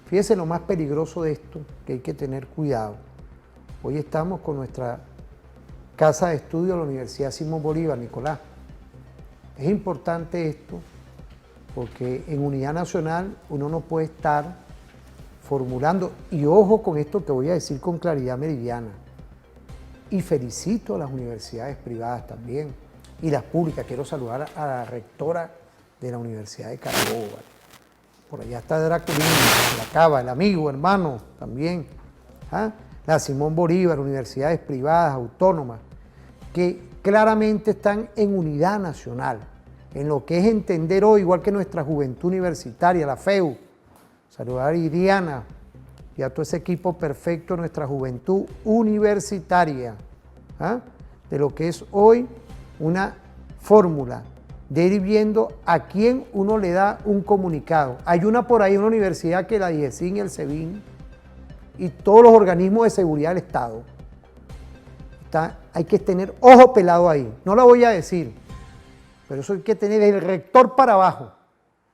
Fíjese lo más peligroso de esto, que hay que tener cuidado. Hoy estamos con nuestra casa de estudio de la Universidad Simón Bolívar, Nicolás. Es importante esto porque en unidad nacional uno no puede estar formulando, y ojo con esto que voy a decir con claridad meridiana, y felicito a las universidades privadas también, y las públicas. Quiero saludar a la rectora de la Universidad de Carabobo. por allá está Draculín, la Cava, el amigo, hermano, también. ¿Ah? La Simón Bolívar, universidades privadas, autónomas, que claramente están en unidad nacional, en lo que es entender hoy, igual que nuestra juventud universitaria, la FEU, saludar a Iriana y a todo ese equipo perfecto de nuestra juventud universitaria, ¿ah? De lo que es hoy una fórmula de ir viendo a quién uno le da un comunicado. Hay una por ahí, una universidad que la DIESIN y el SEBIN y todos los organismos de seguridad del Estado, hay que tener ojo pelado ahí. No la voy a decir, pero eso hay que tener desde el rector para abajo.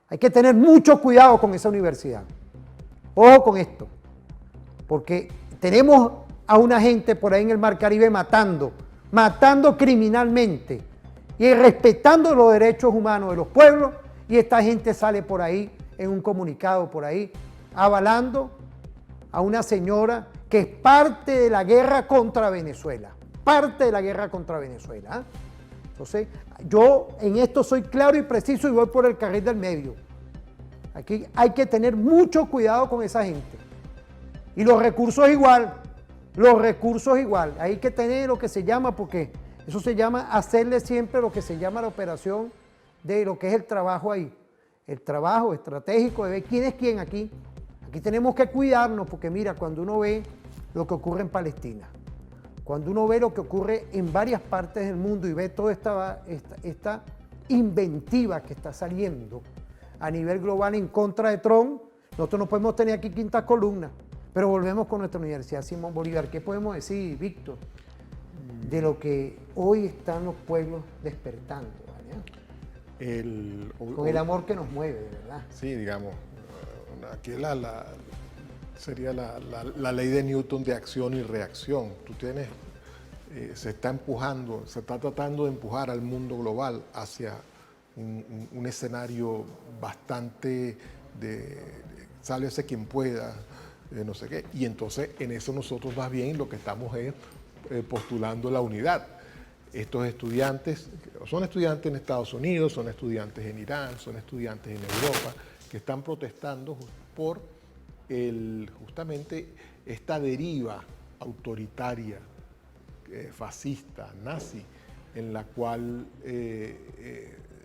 Hay que tener mucho cuidado con esa universidad. Ojo con esto, porque tenemos a una gente por ahí en el Mar Caribe matando criminalmente y respetando los derechos humanos de los pueblos, y esta gente sale por ahí en un comunicado por ahí avalando a una señora que es parte de la guerra contra Venezuela, ¿eh? Entonces, yo en esto soy claro y preciso y voy por el carril del medio. Aquí hay que tener mucho cuidado con esa gente. Y los recursos igual, hay que tener lo que se llama, porque eso se llama hacerle siempre lo que se llama la operación de lo que es el trabajo ahí. El trabajo estratégico de ver quién es quién aquí. Aquí tenemos que cuidarnos, porque mira, cuando uno ve lo que ocurre en Palestina, cuando uno ve lo que ocurre en varias partes del mundo y ve toda esta inventiva que está saliendo a nivel global en contra de Trump, nosotros no podemos tener aquí quinta columna. Pero volvemos con nuestra Universidad Simón Bolívar. ¿Qué podemos decir, Víctor, de lo que hoy están los pueblos despertando? Con el amor que nos mueve, de verdad. Sí, digamos, aquí sería la ley de Newton de acción y reacción. Tú tienes, se está tratando de empujar al mundo global hacia un escenario bastante de sálvese quien pueda, no sé qué. Y entonces en eso nosotros más bien lo que estamos es postulando la unidad. Estos estudiantes, son estudiantes en Estados Unidos, son estudiantes en Irán, son estudiantes en Europa, que están protestando por justamente esta deriva autoritaria, fascista, nazi, en la cual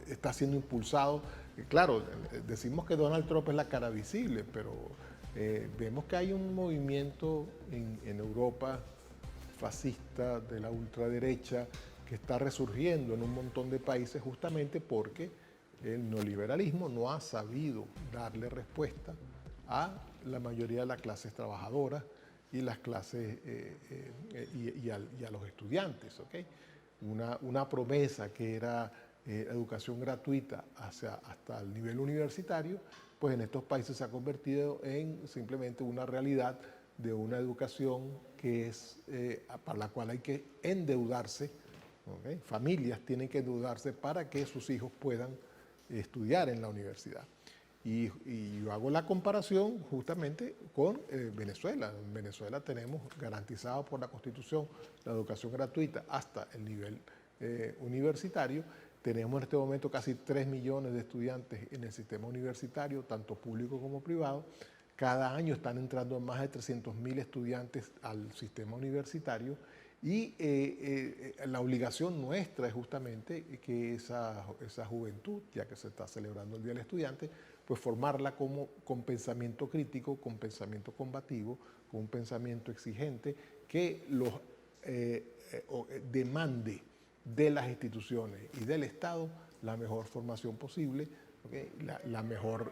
está siendo impulsado. Claro, decimos que Donald Trump es la cara visible, pero vemos que hay un movimiento en Europa fascista de la ultraderecha que está resurgiendo en un montón de países justamente porque el neoliberalismo no ha sabido darle respuesta a la mayoría de las clases trabajadoras y las clases y a los estudiantes, ¿okay? Una promesa que era educación gratuita hasta el nivel universitario, pues en estos países se ha convertido en simplemente una realidad de una educación que es para la cual hay que endeudarse, ¿okay? Familias tienen que endeudarse para que sus hijos puedan estudiar en la universidad. Y yo hago la comparación justamente con Venezuela. En Venezuela tenemos garantizado por la Constitución la educación gratuita hasta el nivel universitario. Tenemos en este momento casi 3 millones de estudiantes en el sistema universitario, tanto público como privado. Cada año están entrando más de 300.000 estudiantes al sistema universitario y la obligación nuestra es justamente que esa juventud, ya que se está celebrando el Día del Estudiante, pues formarla con pensamiento crítico, con pensamiento combativo, con un pensamiento exigente que los demande de las instituciones y del Estado la mejor formación posible, ¿okay? la mejor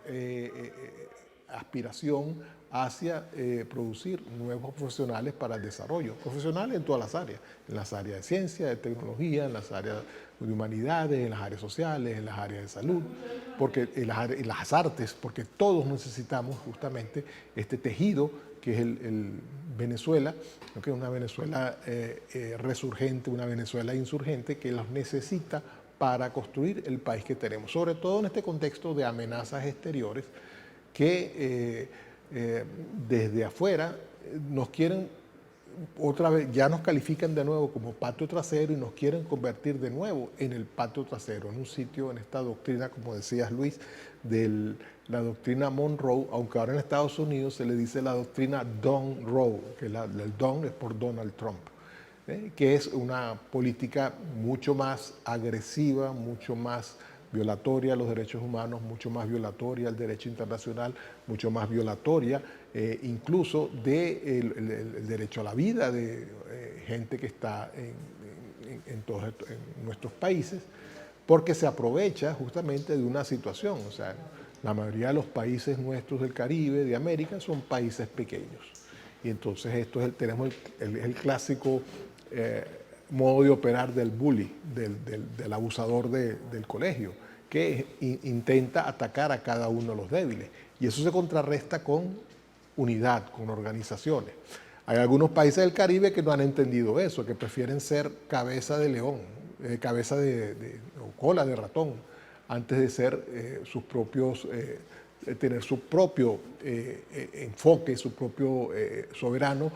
aspiración hacia producir nuevos profesionales para el desarrollo, profesionales en todas las áreas, en las áreas de ciencia, de tecnología, en las áreas de humanidades, en las áreas sociales, en las áreas de salud, porque en las artes, porque todos necesitamos justamente este tejido que es el Venezuela, que es una Venezuela resurgente, una Venezuela insurgente que los necesita para construir el país que tenemos, sobre todo en este contexto de amenazas exteriores que desde afuera nos quieren otra vez, ya nos califican de nuevo como patio trasero y nos quieren convertir de nuevo en el patio trasero, en un sitio, en esta doctrina, como decías Luis, del la doctrina Monroe, aunque ahora en Estados Unidos se le dice la doctrina Don Roe, que el Don es por Donald Trump, que es una política mucho más agresiva, mucho más violatoria a los derechos humanos, mucho más violatoria al derecho internacional, mucho más violatoria incluso del derecho a la vida de gente que está en nuestros países, porque se aprovecha justamente de una situación. O sea, la mayoría de los países nuestros del Caribe, de América, son países pequeños. Y entonces esto tenemos el clásico modo de operar del bully, del abusador del colegio, que intenta atacar a cada uno de los débiles. Y eso se contrarresta con unidad, con organizaciones. Hay algunos países del Caribe que no han entendido eso, que prefieren ser cabeza de león, cabeza o cola de ratón, antes de ser sus propios, tener su propio enfoque, su propio soberano,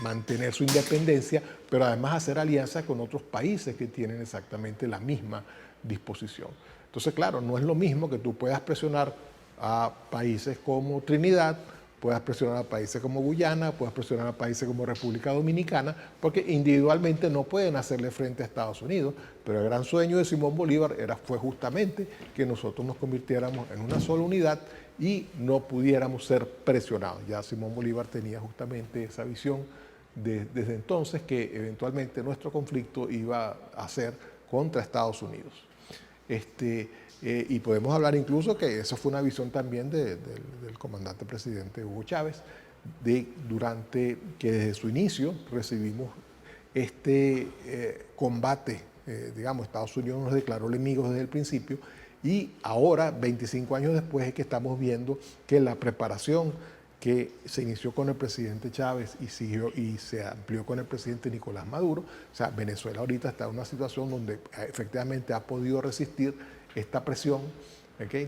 mantener su independencia, pero además hacer alianzas con otros países que tienen exactamente la misma disposición. Entonces, claro, no es lo mismo que tú puedas presionar a países como Trinidad, puedas presionar a países como Guyana, puedas presionar a países como República Dominicana, porque individualmente no pueden hacerle frente a Estados Unidos, pero el gran sueño de Simón Bolívar fue justamente que nosotros nos convirtiéramos en una sola unidad y no pudiéramos ser presionados. Ya Simón Bolívar tenía justamente esa visión desde entonces, que eventualmente nuestro conflicto iba a ser contra Estados Unidos. Y podemos hablar incluso que eso fue una visión también del comandante presidente Hugo Chávez, que desde su inicio recibimos este combate, digamos, Estados Unidos nos declaró enemigos desde el principio, y ahora, 25 años después, es que estamos viendo que la preparación que se inició con el presidente Chávez y se amplió con el presidente Nicolás Maduro, o sea, Venezuela ahorita está en una situación donde efectivamente ha podido resistir esta presión,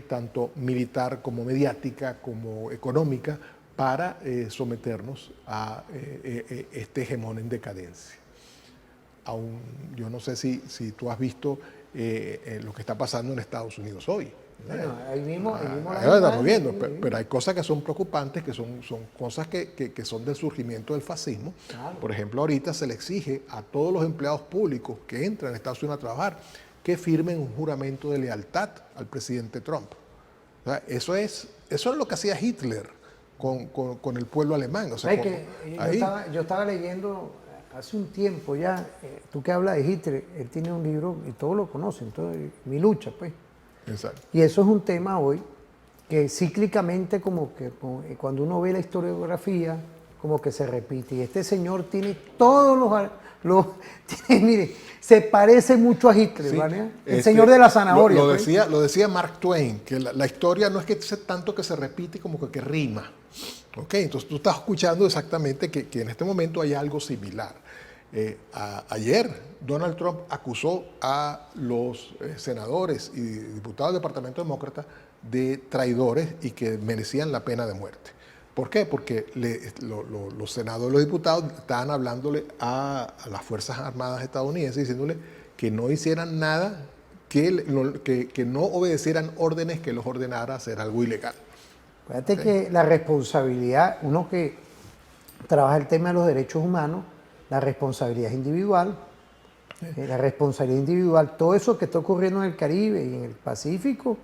tanto militar como mediática, como económica, para someternos a este hegemón en decadencia. Yo no sé si tú has visto lo que está pasando en Estados Unidos hoy. Bueno, ahí mismo estamos viendo, pero hay cosas que son preocupantes, que son cosas que son del surgimiento del fascismo. Claro. Por ejemplo, ahorita se le exige a todos los empleados públicos que entran a Estados Unidos a trabajar que firmen un juramento de lealtad al presidente Trump. O sea, eso es lo que hacía Hitler con el pueblo alemán. O sea, yo estaba leyendo hace un tiempo ya, tú que hablas de Hitler, él tiene un libro y todos lo conocen, Mi lucha, pues. Exacto. Y eso es un tema hoy que cíclicamente, como que cuando uno ve la historiografía, como que se repite. Y este señor tiene todos mire, se parece mucho a Hitler, sí, ¿vale? El señor de la zanahoria. Lo decía Mark Twain, que la historia no es que tanto que se repite como que rima. ¿Okay? Entonces tú estás escuchando exactamente que en este momento hay algo similar. Ayer Donald Trump acusó a los senadores y diputados del Departamento Demócrata de traidores y que merecían la pena de muerte. ¿Por qué? Porque los senadores y los diputados estaban hablándole a las Fuerzas Armadas estadounidenses, diciéndole que no hicieran nada, que no obedecieran órdenes que los ordenara a hacer algo ilegal. Fíjate que la responsabilidad, uno que trabaja el tema de los derechos humanos, la responsabilidad es individual. La responsabilidad individual, todo eso que está ocurriendo en el Caribe y en el Pacífico,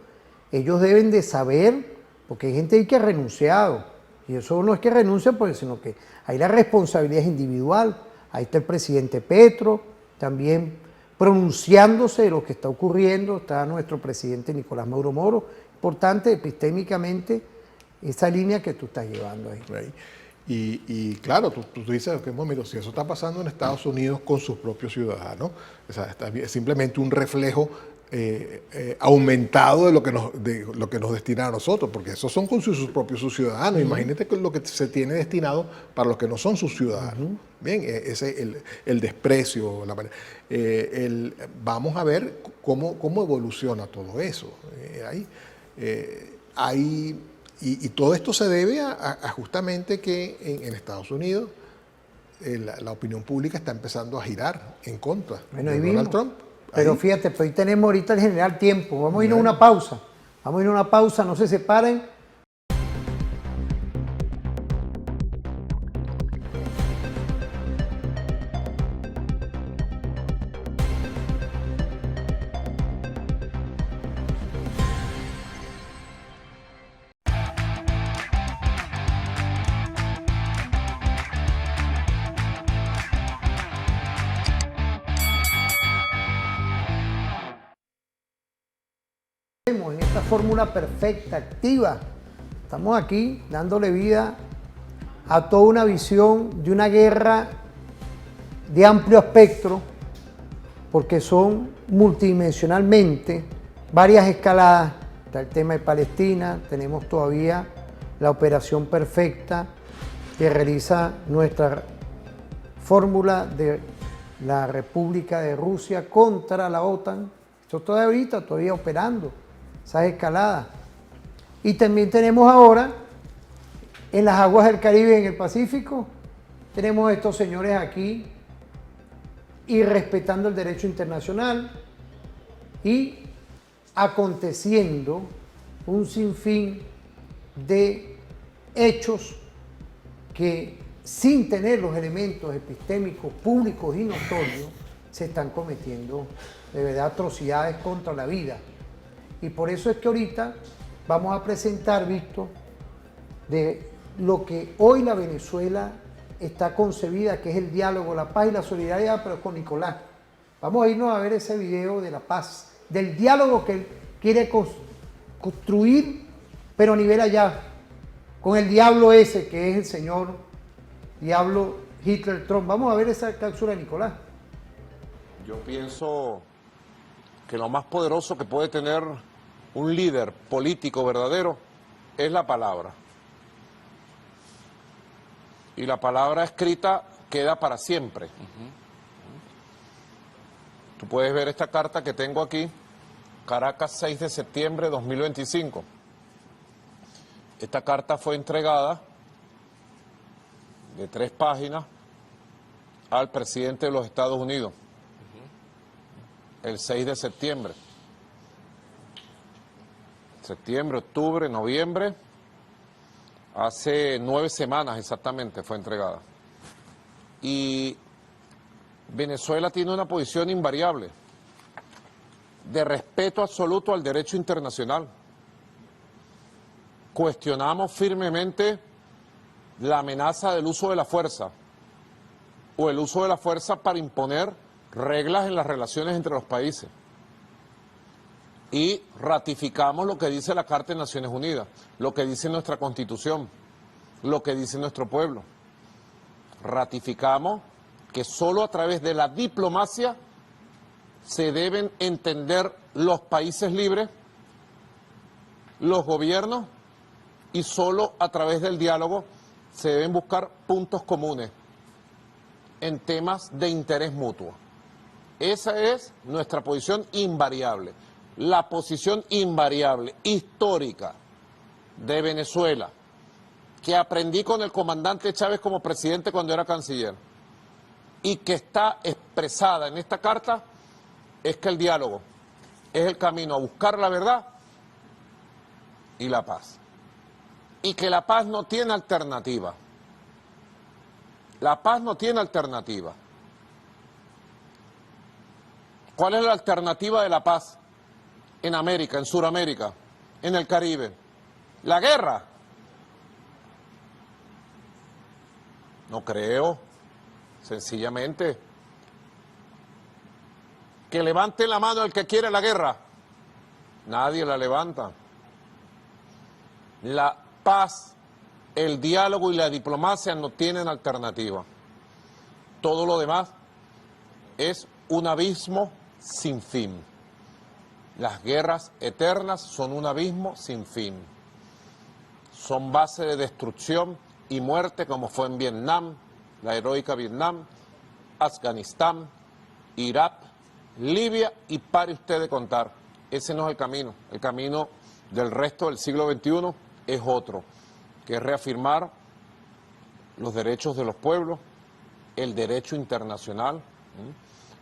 ellos deben de saber, porque hay gente ahí que ha renunciado. Y eso no es que renuncia, pues, sino que ahí la responsabilidad es individual. Ahí está el presidente Petro, también pronunciándose de lo que está ocurriendo. Está nuestro presidente Nicolás Maduro Moro. Importante, epistémicamente, esa línea que tú estás llevando ahí. Right. Y claro, tú dices que momento, si eso está pasando en Estados Unidos con sus propios ciudadanos, o sea, es simplemente un reflejo aumentado de lo que nos destina a nosotros, porque esos son con sus propios ciudadanos. Imagínate lo que se tiene destinado para los que no son sus ciudadanos. Bien, el desprecio, vamos a ver cómo evoluciona todo eso. Y todo esto se debe a justamente que en Estados Unidos la opinión pública está empezando a girar en contra de Donald Trump. Pero fíjate, pues hoy tenemos ahorita el general tiempo. Vamos a ir a una pausa. Vamos a ir a una pausa, no se separen. En esta fórmula perfecta, activa, estamos aquí dándole vida a toda una visión de una guerra de amplio espectro, porque son multidimensionalmente varias escaladas. Está el tema de Palestina, tenemos todavía la operación perfecta que realiza nuestra fórmula de la República de Rusia contra la OTAN. Esto todavía operando esas escaladas. Y también tenemos ahora en las aguas del Caribe y en el Pacífico, tenemos a estos señores aquí y respetando el derecho internacional y aconteciendo un sinfín de hechos que, sin tener los elementos epistémicos públicos y notorios, se están cometiendo de verdad atrocidades contra la vida. Y por eso es que ahorita vamos a presentar, Víctor, de lo que hoy la Venezuela está concebida, que es el diálogo, la paz y la solidaridad, pero con Nicolás. Vamos a irnos a ver ese video de la paz, del diálogo que él quiere construir, pero a nivel allá, con el diablo ese que es el señor diablo Hitler Trump. Vamos a ver esa cápsula de Nicolás. Yo pienso que lo más poderoso que puede tener un líder político verdadero es la palabra. Y la palabra escrita queda para siempre. Tú puedes ver esta carta que tengo aquí, Caracas, 6 de septiembre de 2025. Esta carta fue entregada de 3 páginas al presidente de los Estados Unidos el 6 de septiembre. Septiembre, octubre, noviembre, hace 9 semanas exactamente fue entregada. Y Venezuela tiene una posición invariable de respeto absoluto al derecho internacional. Cuestionamos firmemente la amenaza del uso de la fuerza o el uso de la fuerza para imponer reglas en las relaciones entre los países. Y ratificamos lo que dice la Carta de Naciones Unidas, lo que dice nuestra Constitución, lo que dice nuestro pueblo. Ratificamos que solo a través de la diplomacia se deben entender los países libres, los gobiernos, y solo a través del diálogo se deben buscar puntos comunes en temas de interés mutuo. Esa es nuestra posición invariable. La posición invariable, histórica, de Venezuela, que aprendí con el comandante Chávez como presidente cuando era canciller, y que está expresada en esta carta, es que el diálogo es el camino a buscar la verdad y la paz. Y que la paz no tiene alternativa. La paz no tiene alternativa. ¿Cuál es la alternativa de la paz? En América, en Sudamérica, en el Caribe. ¿La guerra? No creo. Sencillamente, que levante la mano el que quiere la guerra. Nadie la levanta. La paz, el diálogo y la diplomacia no tienen alternativa. Todo lo demás es un abismo sin fin. Las guerras eternas son un abismo sin fin. Son base de destrucción y muerte, como fue en Vietnam, la heroica Vietnam, Afganistán, Irak, Libia, y pare usted de contar. Ese no es el camino. El camino del resto del siglo XXI es otro, que es reafirmar los derechos de los pueblos, el derecho internacional.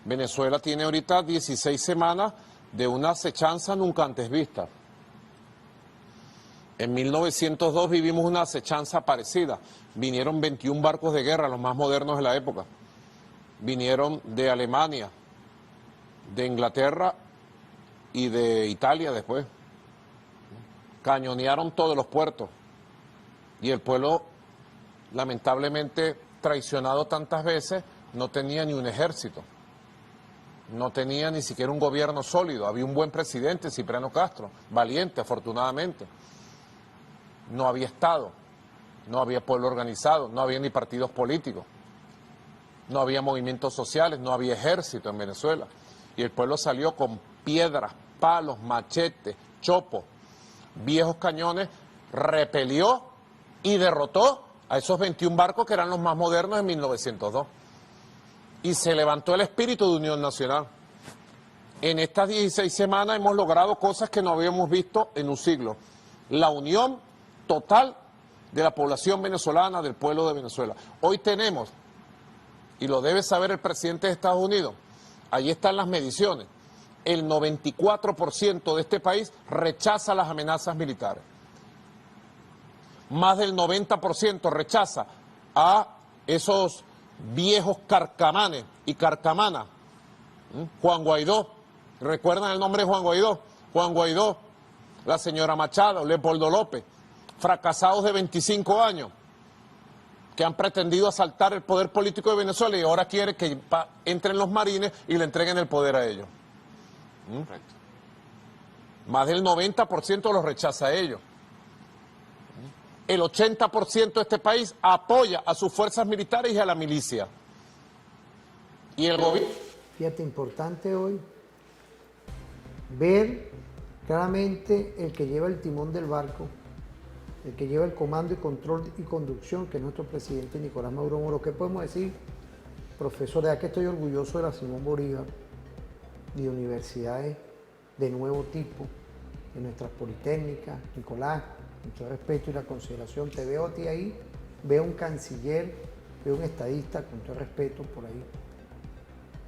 Venezuela tiene ahorita 16 semanas de una acechanza nunca antes vista. En 1902 vivimos una acechanza parecida. Vinieron 21 barcos de guerra, los más modernos de la época. Vinieron de Alemania, de Inglaterra y de Italia después. Cañonearon todos los puertos. Y el pueblo, lamentablemente, traicionado tantas veces, no tenía ni un ejército. No tenía ni siquiera un gobierno sólido. Había un buen presidente, Cipriano Castro, valiente, afortunadamente. No había Estado, no había pueblo organizado, no había ni partidos políticos, no había movimientos sociales, no había ejército en Venezuela. Y el pueblo salió con piedras, palos, machetes, chopos, viejos cañones, repelió y derrotó a esos 21 barcos que eran los más modernos en 1902. Y se levantó el espíritu de unión nacional. En estas 16 semanas hemos logrado cosas que no habíamos visto en un siglo. La unión total de la población venezolana, del pueblo de Venezuela. Hoy tenemos, y lo debe saber el presidente de Estados Unidos, ahí están las mediciones, el 94% de este país rechaza las amenazas militares. Más del 90% rechaza a esos viejos carcamanes y carcamanas. Juan Guaidó, ¿recuerdan el nombre de Juan Guaidó? Juan Guaidó, la señora Machado, Leopoldo López, fracasados de 25 años, que han pretendido asaltar el poder político de Venezuela y ahora quiere que entren los marines y le entreguen el poder a ellos. Más del 90% los rechaza a ellos. El 80% de este país apoya a sus fuerzas militares y a la milicia. Y el gobierno... Fíjate, importante hoy ver claramente el que lleva el timón del barco, el que lleva el comando y control y conducción, que es nuestro presidente Nicolás Maduro Moro. ¿Qué podemos decir, profesor? Ya que estoy orgulloso de la Simón Bolívar y de universidades de nuevo tipo, de nuestras politécnicas. Nicolás, mucho respeto y la consideración. Te veo a ti ahí, veo un canciller, veo un estadista, con todo respeto por ahí,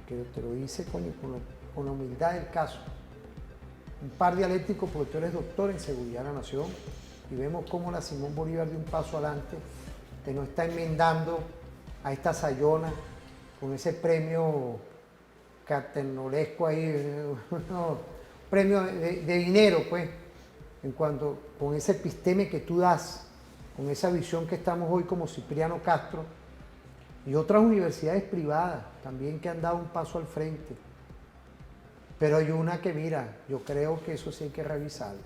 que te lo dice con la humildad del caso. Un par dialéctico, porque tú eres doctor en seguridad de la nación, y vemos cómo la Simón Bolívar dio un paso adelante, que nos está enmendando a esta Sayona con ese premio cartenolesco ahí, no, premio de dinero, pues, en cuanto con ese episteme que tú das, con esa visión que estamos hoy como Cipriano Castro y otras universidades privadas también que han dado un paso al frente. Pero hay una que, mira, yo creo que eso sí hay que revisarlo.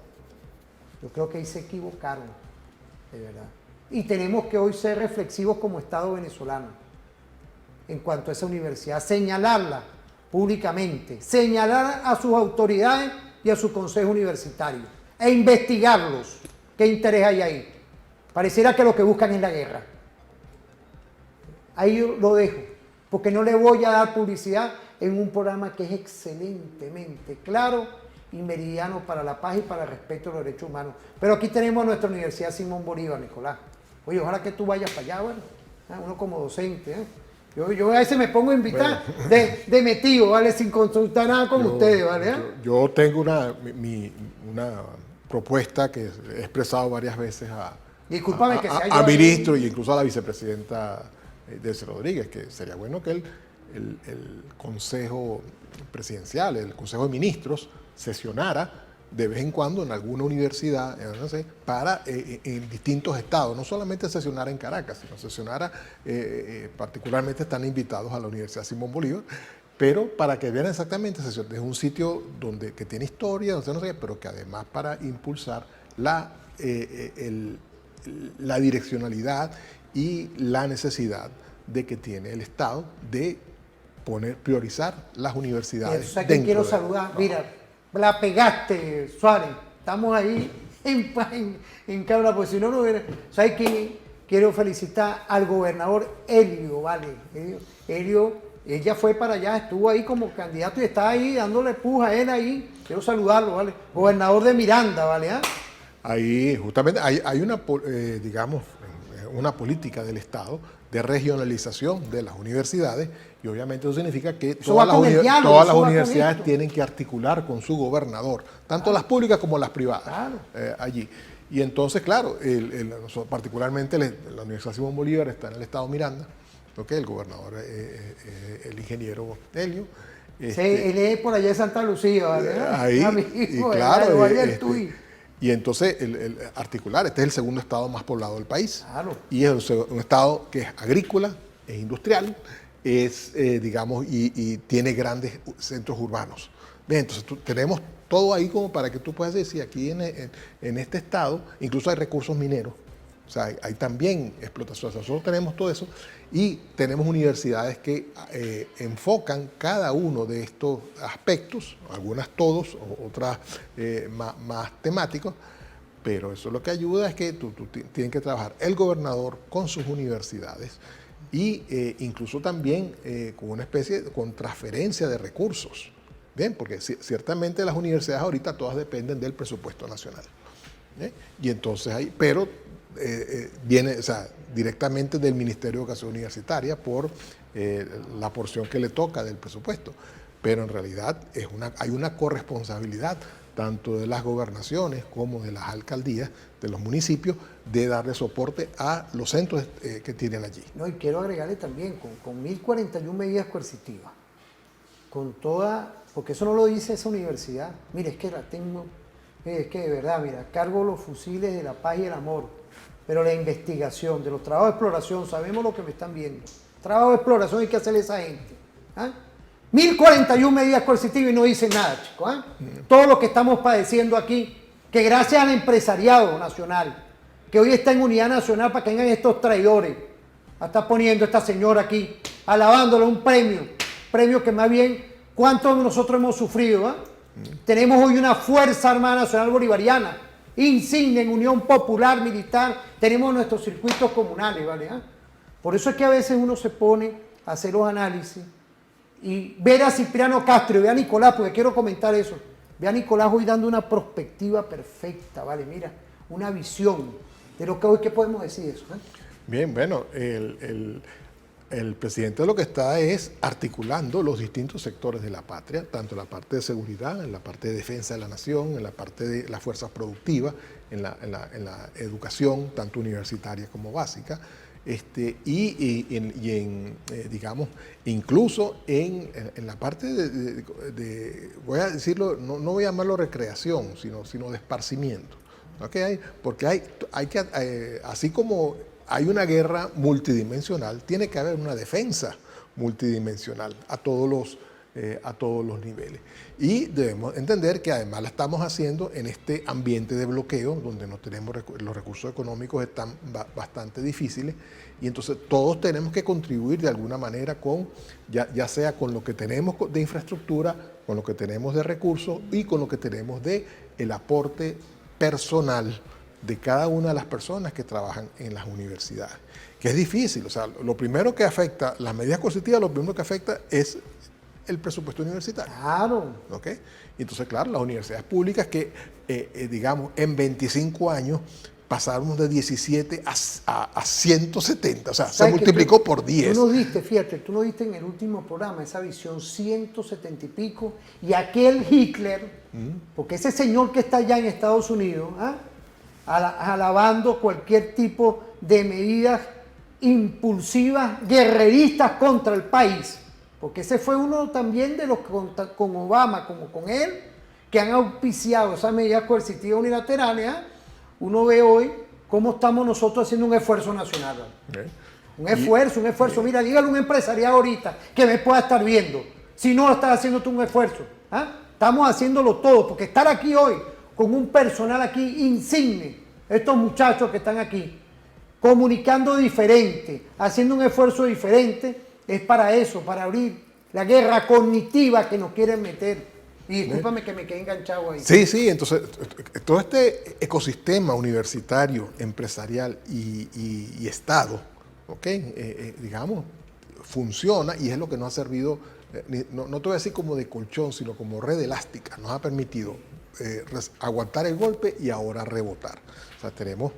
Yo creo que ahí se equivocaron, de verdad. Y tenemos que hoy ser reflexivos como Estado venezolano en cuanto a esa universidad, señalarla públicamente, señalar a sus autoridades y a su consejo universitario e investigarlos. ¿Qué interés hay ahí? Pareciera que lo que buscan es la guerra. Ahí yo lo dejo, porque no le voy a dar publicidad en un programa que es excelentemente claro y meridiano para la paz y para el respeto a los derechos humanos. Pero aquí tenemos a nuestra Universidad Simón Bolívar, Nicolás. Oye, ojalá que tú vayas para allá, bueno, uno como docente, ¿eh? Yo a veces me pongo a invitar de metido, ¿vale? Sin consultar nada con ustedes, ¿vale? Yo tengo una propuesta que he expresado varias veces a ministro e incluso a la vicepresidenta Delcy Rodríguez, que sería bueno que el Consejo Presidencial, el Consejo de Ministros, sesionara de vez en cuando en alguna universidad, no sé, para en distintos estados, no solamente sesionara en Caracas, sino sesionara, particularmente están invitados a la Universidad Simón Bolívar, pero para que vean exactamente, es un sitio que tiene historia, no sé, pero que además para impulsar la direccionalidad y la necesidad de que tiene el Estado de priorizar las universidades. Eso que quiero saludar, mira, la pegaste, Suárez, estamos ahí en cámara, porque si no, no hubiera... ¿Sabes qué? Quiero felicitar al gobernador Helio, ¿vale? Helio, ella fue para allá, estuvo ahí como candidato y está ahí dándole puja a él ahí. Quiero saludarlo, ¿vale? Gobernador de Miranda, ¿vale? Ahí, justamente, hay una, digamos, una política del Estado de regionalización de las universidades, y obviamente eso significa que todas las universidades tienen que articular con su gobernador, tanto las públicas como las privadas, allí. Y entonces, claro, particularmente la Universidad Simón Bolívar está en el estado Miranda, el gobernador, el ingeniero Helio. Sí, él es por allá de Santa Lucía, ¿vale? Ahí, y claro, y entonces articular, este es el segundo estado más poblado del país. Claro. Y es un estado que es agrícola, es industrial, es, digamos, y tiene grandes centros urbanos. Bien, entonces tenemos todo ahí como para que tú puedas decir, aquí en este estado incluso hay recursos mineros, o sea, hay también explotación, o sea, nosotros tenemos todo eso y tenemos universidades que enfocan cada uno de estos aspectos, algunas todos, otras más temáticos, pero eso lo que ayuda es que tú tienes que trabajar el gobernador con sus universidades y incluso también con una especie con transferencia de recursos. Bien, porque ciertamente las universidades ahorita todas dependen del presupuesto nacional. Y entonces hay, pero viene, o sea, directamente del Ministerio de Educación Universitaria por la porción que le toca del presupuesto. Pero en realidad hay una corresponsabilidad tanto de las gobernaciones como de las alcaldías, de los municipios, de darle soporte a los centros que tienen allí. No, y quiero agregarle también, con 1041 medidas coercitivas, con toda, porque eso no lo dice esa universidad, mire, es que la tengo, mire, es que de verdad, mira, cargo los fusiles de la paz y el amor, pero la investigación, de los trabajos de exploración, sabemos lo que me están viendo, trabajo de exploración hay que hacerle a esa gente, 1041 medidas coercitivas y no dicen nada, chicos, todo lo que estamos padeciendo aquí, que gracias al empresariado nacional, que hoy está en unidad nacional para que vengan estos traidores, está poniendo esta señora aquí, alabándole un premio que más bien, ¿cuántos de nosotros hemos sufrido? Tenemos hoy una Fuerza Armada Nacional Bolivariana, insignia en Unión Popular Militar, tenemos nuestros circuitos comunales, ¿vale? Por eso es que a veces uno se pone a hacer los análisis y ver a Cipriano Castro y ver a Nicolás, porque quiero comentar eso, ve a Nicolás hoy dando una perspectiva perfecta, ¿vale? Mira, una visión de lo que hoy, ¿qué podemos decir de eso? Bien, bueno, el presidente lo que está es articulando los distintos sectores de la patria, tanto en la parte de seguridad, en la parte de defensa de la nación, en la parte de las fuerzas productivas, en la educación, tanto universitaria como básica, digamos, incluso en la parte voy a decirlo, no voy a llamarlo recreación, sino de esparcimiento. ¿Okay? Porque así como hay una guerra multidimensional, tiene que haber una defensa multidimensional a todos los niveles. Y debemos entender que además la estamos haciendo en este ambiente de bloqueo, donde no tenemos los recursos económicos están bastante difíciles, y entonces todos tenemos que contribuir de alguna manera con, ya sea con lo que tenemos de infraestructura, con lo que tenemos de recursos y con lo que tenemos de el aporte personal de cada una de las personas que trabajan en las universidades, que es difícil. O sea, lo primero que afecta, las medidas coercitivas, lo primero que afecta es el presupuesto universitario. Claro. ¿Ok? Entonces, claro, las universidades públicas que, digamos, en 25 años pasamos de 17 a 170, o sea, se multiplicó por 10. Tú nos diste, fíjate, tú nos diste en el último programa esa visión 170 y pico, y aquel Hitler, porque ese señor que está allá en Estados Unidos, alabando cualquier tipo de medidas impulsivas, guerreristas contra el país, porque ese fue uno también de los que con Obama, como con él, que han auspiciado esas medidas coercitivas unilaterales. Uno ve hoy cómo estamos nosotros haciendo un esfuerzo nacional. Un esfuerzo. Mira, dígale a un empresariado ahorita que me pueda estar viendo, si no estás haciendo tú un esfuerzo. Estamos haciéndolo todo, porque estar aquí hoy con un personal aquí insigne, estos muchachos que están aquí, comunicando diferente, haciendo un esfuerzo diferente, es para eso, para abrir la guerra cognitiva que nos quieren meter. Y discúlpame que me quedé enganchado ahí. Sí, entonces todo este ecosistema universitario, empresarial y Estado, digamos, funciona y es lo que nos ha servido, no te voy a decir como de colchón, sino como red elástica, nos ha permitido aguantar el golpe y ahora rebotar. O sea, tenemos,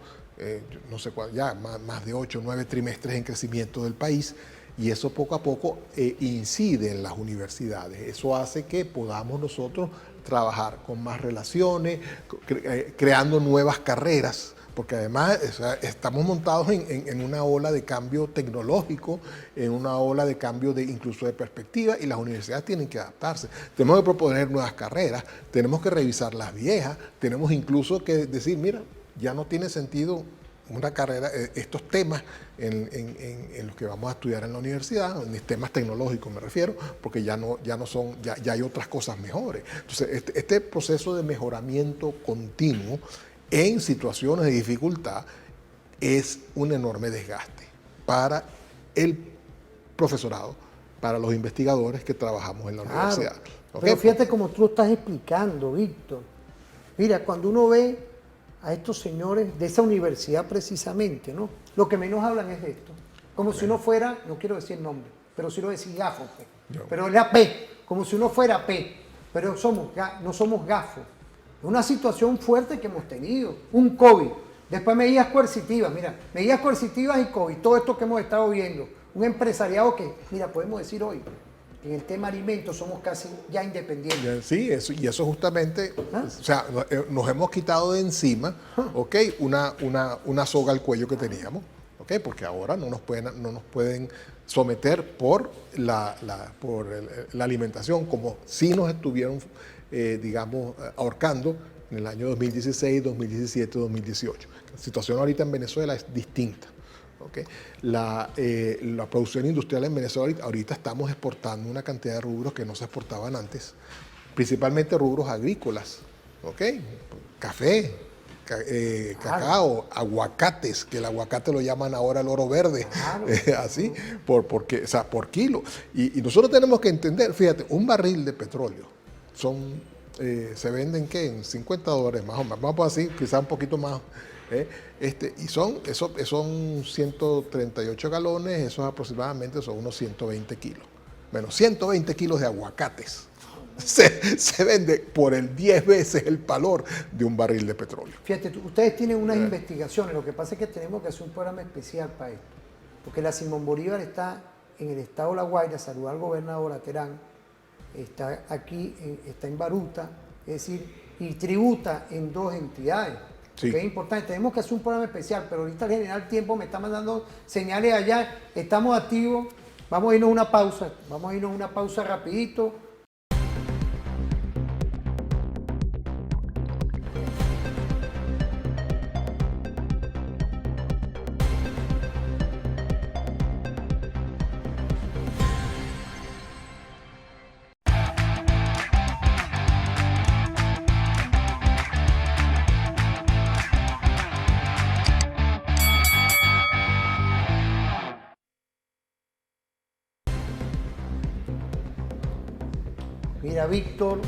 no sé cuál, ya más de 8 o 9 trimestres en crecimiento del país, Y eso poco a poco incide en las universidades. Eso hace que podamos nosotros trabajar con más relaciones, creando nuevas carreras, porque además estamos montados en una ola de cambio tecnológico, en una ola de cambio incluso de perspectiva, y las universidades tienen que adaptarse. Tenemos que proponer nuevas carreras, tenemos que revisar las viejas, tenemos incluso que decir, mira, ya no tiene sentido una carrera, estos temas en los que vamos a estudiar en la universidad, en temas tecnológicos me refiero, porque ya hay otras cosas mejores. Entonces, este proceso de mejoramiento continuo en situaciones de dificultad es un enorme desgaste para el profesorado, para los investigadores que trabajamos en la universidad. ¿Okay? Pero fíjate como tú lo estás explicando, Víctor. Mira, cuando uno ve a estos señores de esa universidad precisamente, ¿no? Lo que menos hablan es de esto. Como si uno fuera, no quiero decir nombre, pero si uno decir gafo, pero es la P, como si uno fuera P, pero no somos gafos. Es una situación fuerte que hemos tenido, un COVID, después medidas coercitivas, mira, medidas coercitivas y COVID, todo esto que hemos estado viendo, un empresariado que, mira, podemos decir hoy, en el tema alimentos somos casi ya independientes. Sí, y eso justamente, o sea, nos hemos quitado de encima, ¿ok? Una soga al cuello que teníamos, ¿ok? Porque ahora no nos pueden someter por la alimentación, como si nos estuvieron, digamos, ahorcando en el año 2016, 2017, 2018. La situación ahorita en Venezuela es distinta. Okay. La producción industrial en Venezuela, ahorita estamos exportando una cantidad de rubros que no se exportaban antes, principalmente rubros agrícolas, ¿okay? Café, cacao, aguacates, que el aguacate lo llaman ahora el oro verde, así, porque, o sea, por kilo. Y nosotros tenemos que entender, fíjate, un barril de petróleo se venden ¿qué? En $50 más o menos, vamos a decir, quizás un poquito más. Y son 138 galones, esos aproximadamente son unos 120 kilos. Bueno, 120 kilos de aguacates se vende por el 10 veces el valor de un barril de petróleo. Fíjate, ustedes tienen unas investigaciones, lo que pasa es que tenemos que hacer un programa especial para esto, porque la Simón Bolívar está en el estado de La Guaira, saludar al gobernador Aterán, está aquí, está en Baruta, es decir, y tributa en dos entidades. Sí. Que es importante, tenemos que hacer un programa especial, pero ahorita el general Tiempo me está mandando señales allá, estamos activos, vamos a irnos a una pausa rapidito. Mira, Víctor,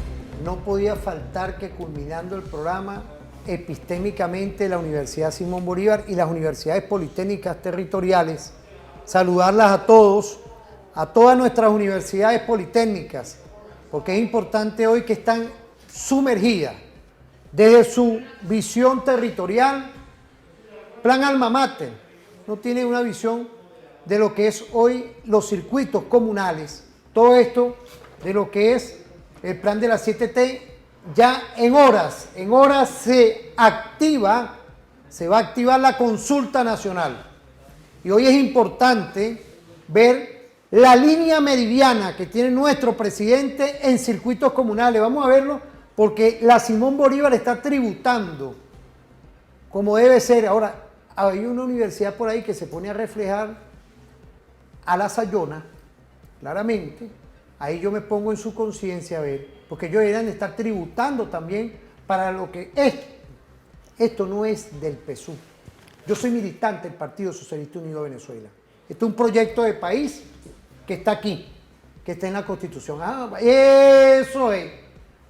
no podía faltar que culminando el programa, epistémicamente la Universidad Simón Bolívar y las universidades politécnicas territoriales, saludarlas a todos, a todas nuestras universidades politécnicas, porque es importante hoy que están sumergidas desde su visión territorial, plan alma mater, no tiene una visión de lo que es hoy los circuitos comunales, todo esto de lo que es el plan de la 7T, ya en horas se va a activar la consulta nacional. Y hoy es importante ver la línea meridiana que tiene nuestro presidente en circuitos comunales. Vamos a verlo porque la Simón Bolívar está tributando como debe ser. Ahora, hay una universidad por ahí que se pone a reflejar a la Sayona, claramente. Ahí yo me pongo en su conciencia a ver, porque ellos deberían estar tributando también para lo que es. Esto no es del PSUV. Yo soy militante del Partido Socialista Unido de Venezuela. Esto es un proyecto de país que está aquí, que está en la Constitución. Eso es.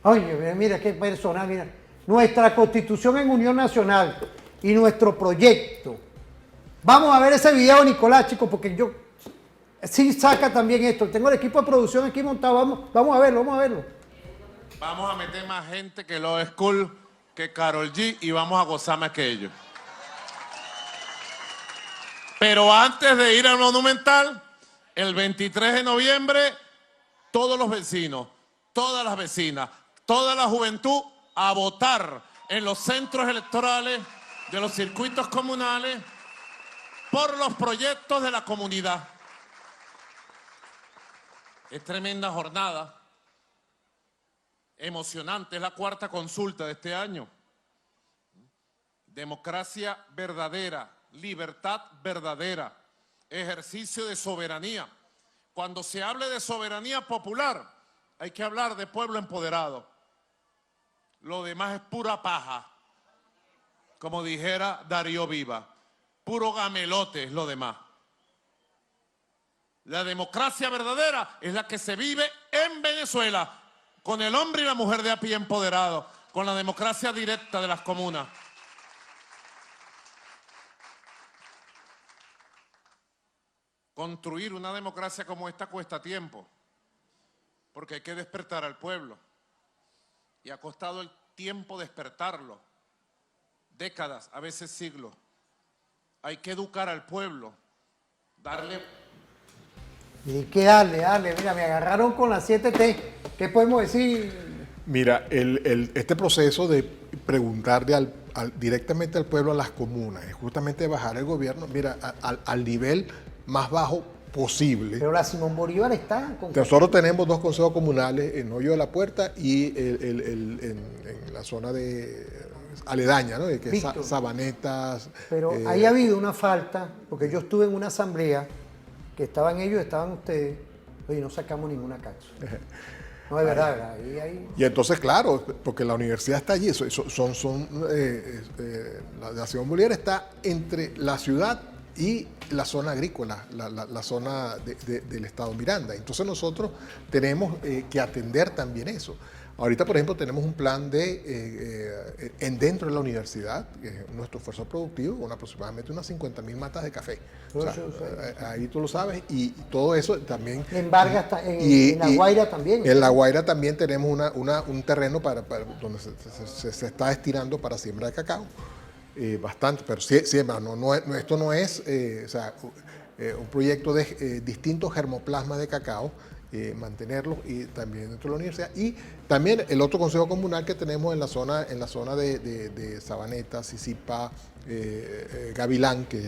Oye, mira qué personal, mira. Nuestra Constitución en Unión Nacional y nuestro proyecto. Vamos a ver ese video, Nicolás, chicos, porque yo... Sí saca también esto. Tengo el equipo de producción aquí montado. Vamos a verlo. Vamos a meter más gente que Love School, que Karol G, y vamos a gozar más que ellos. Pero antes de ir al Monumental, El 23 de noviembre, todos los vecinos, todas las vecinas, toda la juventud a votar en los centros electorales de los circuitos comunales por los proyectos de la comunidad. Es tremenda jornada, emocionante, es la cuarta consulta de este año. Democracia verdadera, libertad verdadera, ejercicio de soberanía. Cuando se hable de soberanía popular, hay que hablar de pueblo empoderado. Lo demás es pura paja, como dijera Darío Viva. Puro gamelote es lo demás. La democracia verdadera es la que se vive en Venezuela, con el hombre y la mujer de a pie empoderado, con la democracia directa de las comunas. Construir una democracia como esta cuesta tiempo, porque hay que despertar al pueblo. Y ha costado el tiempo despertarlo, décadas, a veces siglos. Hay que educar al pueblo, darle... Y que darle, mira, me agarraron con las 7T. ¿Qué podemos decir? Mira, este proceso de preguntarle directamente al pueblo, a las comunas, es justamente bajar el gobierno, mira, al nivel más bajo posible. Pero la Simón Bolívar está... Nosotros tenemos 2 consejos comunales en Hoyo de la Puerta y en la zona de aledaña, ¿no? Que es Sabanetas. Pero ahí ha habido una falta, porque yo estuve en una asamblea que estaban ellos, estaban ustedes, y no sacamos ninguna cápsula. No, es verdad. Y entonces, claro, porque la universidad está allí, la Simón Bolívar está entre la ciudad y la zona agrícola, la zona del estado Miranda. Entonces nosotros tenemos que atender también eso. Ahorita, por ejemplo, tenemos un plan dentro de la universidad, que es nuestro esfuerzo productivo, con aproximadamente unas 50.000 matas de café. O sea, ahí tú lo sabes, y todo eso también... En Vargas, en La Guaira también. En La Guaira también tenemos un terreno para donde se está destinando para siembra de cacao. Bastante, pero sí, esto no es un proyecto de distintos germoplasmas de cacao, mantenerlos y también dentro de la universidad. Y también el otro consejo comunal que tenemos en la zona de Sabaneta, Sisipa, Gavilán, que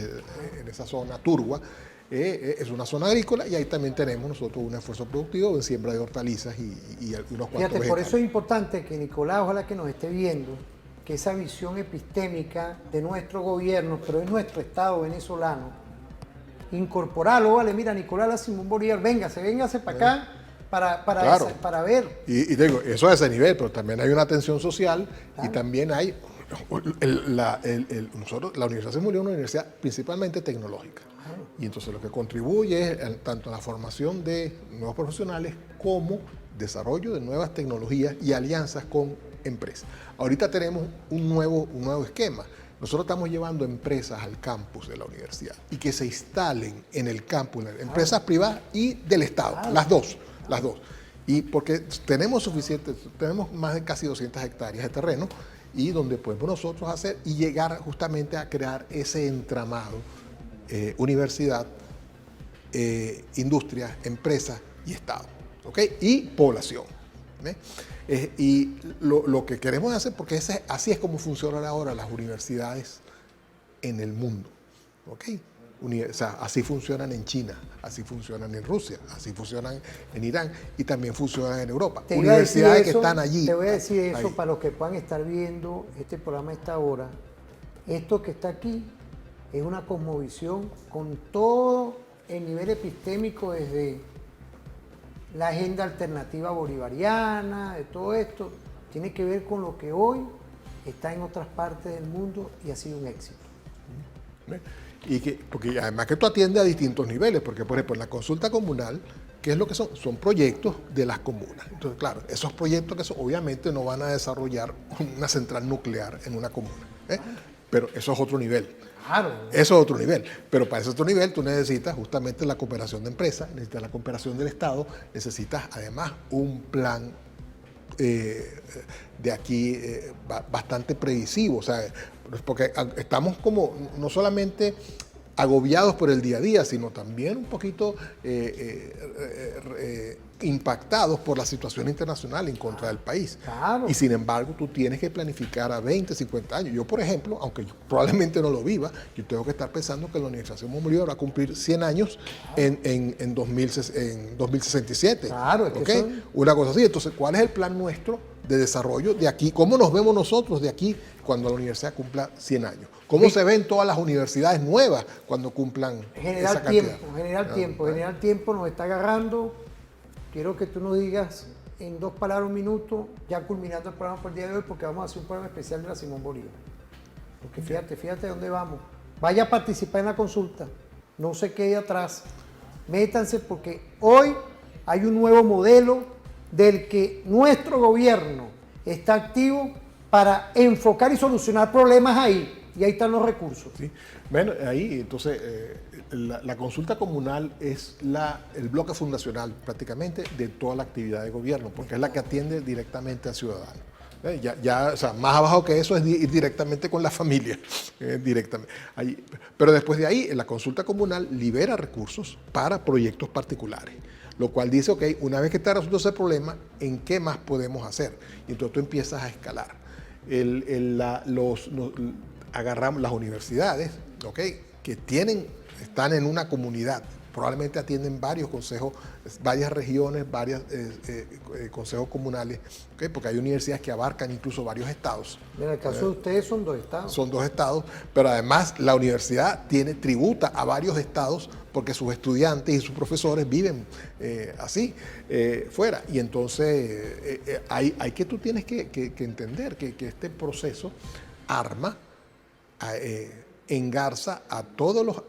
en esa zona, Turgua, es una zona agrícola, y ahí también tenemos nosotros un esfuerzo productivo en siembra de hortalizas y unos cuantos vegetales. Por eso es importante que Nicolás, ojalá que nos esté viendo, que esa visión epistémica de nuestro gobierno, pero es nuestro Estado venezolano, incorporarlo, vale, mira, Nicolás la Simón Bolívar, véngase para acá, para ver. Y digo, eso es a ese nivel, pero también hay una atención social, y también hay, la Universidad Simón Bolívar es una universidad principalmente tecnológica, y entonces lo que contribuye es tanto a la formación de nuevos profesionales como desarrollo de nuevas tecnologías y alianzas con empresas. Ahorita tenemos un nuevo esquema. Nosotros estamos llevando empresas al campus de la universidad y que se instalen en el campus, empresas privadas y del Estado, las dos. Y porque tenemos más de casi 200 hectáreas de terreno, y donde podemos nosotros hacer y llegar justamente a crear ese entramado, universidad, industria, empresa y Estado, ¿ok? Y población. Y lo que queremos hacer, porque así es como funcionan ahora las universidades en el mundo, ¿ok? O sea, así funcionan en China, así funcionan en Rusia, así funcionan en Irán, y también funcionan en Europa. Universidades que están allí. Te voy a decir eso para los que puedan estar viendo este programa a esta hora. Esto que está aquí es una cosmovisión con todo el nivel epistémico, desde la agenda alternativa bolivariana, de todo esto, tiene que ver con lo que hoy está en otras partes del mundo y ha sido un éxito. Porque además que tú atiendes a distintos niveles, porque por ejemplo en la consulta comunal, ¿qué es lo que son? Son proyectos de las comunas. Entonces, claro, esos proyectos obviamente no van a desarrollar una central nuclear en una comuna, pero eso es otro nivel. Claro. Eso es otro nivel, pero para ese otro nivel tú necesitas justamente la cooperación de empresas, necesitas la cooperación del Estado, necesitas además un plan de aquí bastante previsivo, o sea, porque estamos como no solamente agobiados por el día a día, sino también un poquito impactados por la situación internacional en contra del país. Claro. Y sin embargo, tú tienes que planificar a 20, 50 años. Yo, por ejemplo, aunque yo probablemente no lo viva, yo tengo que estar pensando que la Universidad Simón Bolívar va a cumplir 100 años en 2067. Claro, es que ¿Okay? Una cosa así. Entonces, ¿cuál es el plan nuestro de desarrollo de aquí? ¿Cómo nos vemos nosotros de aquí cuando la universidad cumpla 100 años? ¿Cómo se ven todas las universidades nuevas cuando cumplan esa cantidad? Generar tiempo nos está agarrando. Quiero que tú nos digas en 2 palabras, 1 minuto, ya culminando el programa por el día de hoy, porque vamos a hacer un programa especial de la Simón Bolívar. Porque fíjate dónde vamos. Vaya a participar en la consulta, no se quede atrás, métanse porque hoy hay un nuevo modelo del que nuestro gobierno está activo para enfocar y solucionar problemas ahí. Y ahí están los recursos. Sí. Bueno, ahí entonces la consulta comunal es el bloque fundacional prácticamente de toda la actividad de gobierno, porque es la que atiende directamente al ciudadano. O sea, más abajo que eso es ir directamente con la familia. Directamente. Pero después de ahí, la consulta comunal libera recursos para proyectos particulares. Lo cual dice, ok, una vez que está resuelto ese problema, ¿en qué más podemos hacer? Y entonces tú empiezas a escalar. Agarramos las universidades, ¿okay? Que están en una comunidad, probablemente atienden varios consejos, varias regiones, varios consejos comunales, ¿okay? Porque hay universidades que abarcan incluso varios estados. En el caso de ustedes son 2 estados. Son 2 estados, pero además la universidad tributa a varios estados porque sus estudiantes y sus profesores viven así, fuera. Y entonces tú tienes que entender que este proceso engarza a todos los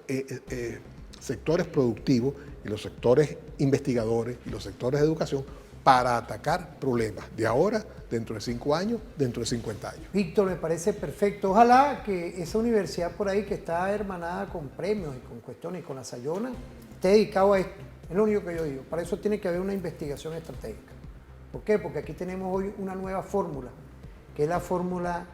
sectores productivos y los sectores investigadores y los sectores de educación para atacar problemas de ahora, dentro de 5 años, dentro de 50 años. Víctor, me parece perfecto. Ojalá que esa universidad por ahí que está hermanada con premios y con cuestiones y con la Sayona esté dedicado a esto. Es lo único que yo digo. Para eso tiene que haber una investigación estratégica. ¿Por qué? Porque aquí tenemos hoy una nueva fórmula, que es la fórmula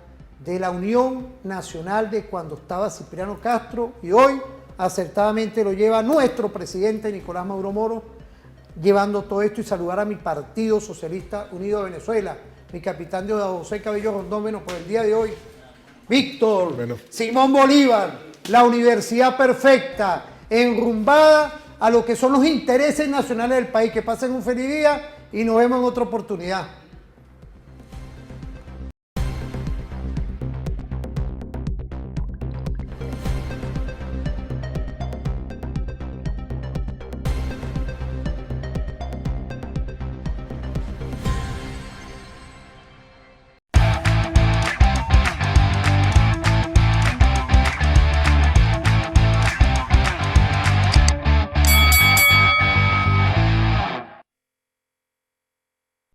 de la Unión Nacional de cuando estaba Cipriano Castro, y hoy acertadamente lo lleva nuestro presidente Nicolás Maduro Moro, llevando todo esto, y saludar a mi Partido Socialista Unido de Venezuela, mi capitán de José Cabello Rondón, bueno, por el día de hoy. Víctor, Simón Bolívar, la universidad perfecta, enrumbada a lo que son los intereses nacionales del país. Que pasen un feliz día y nos vemos en otra oportunidad.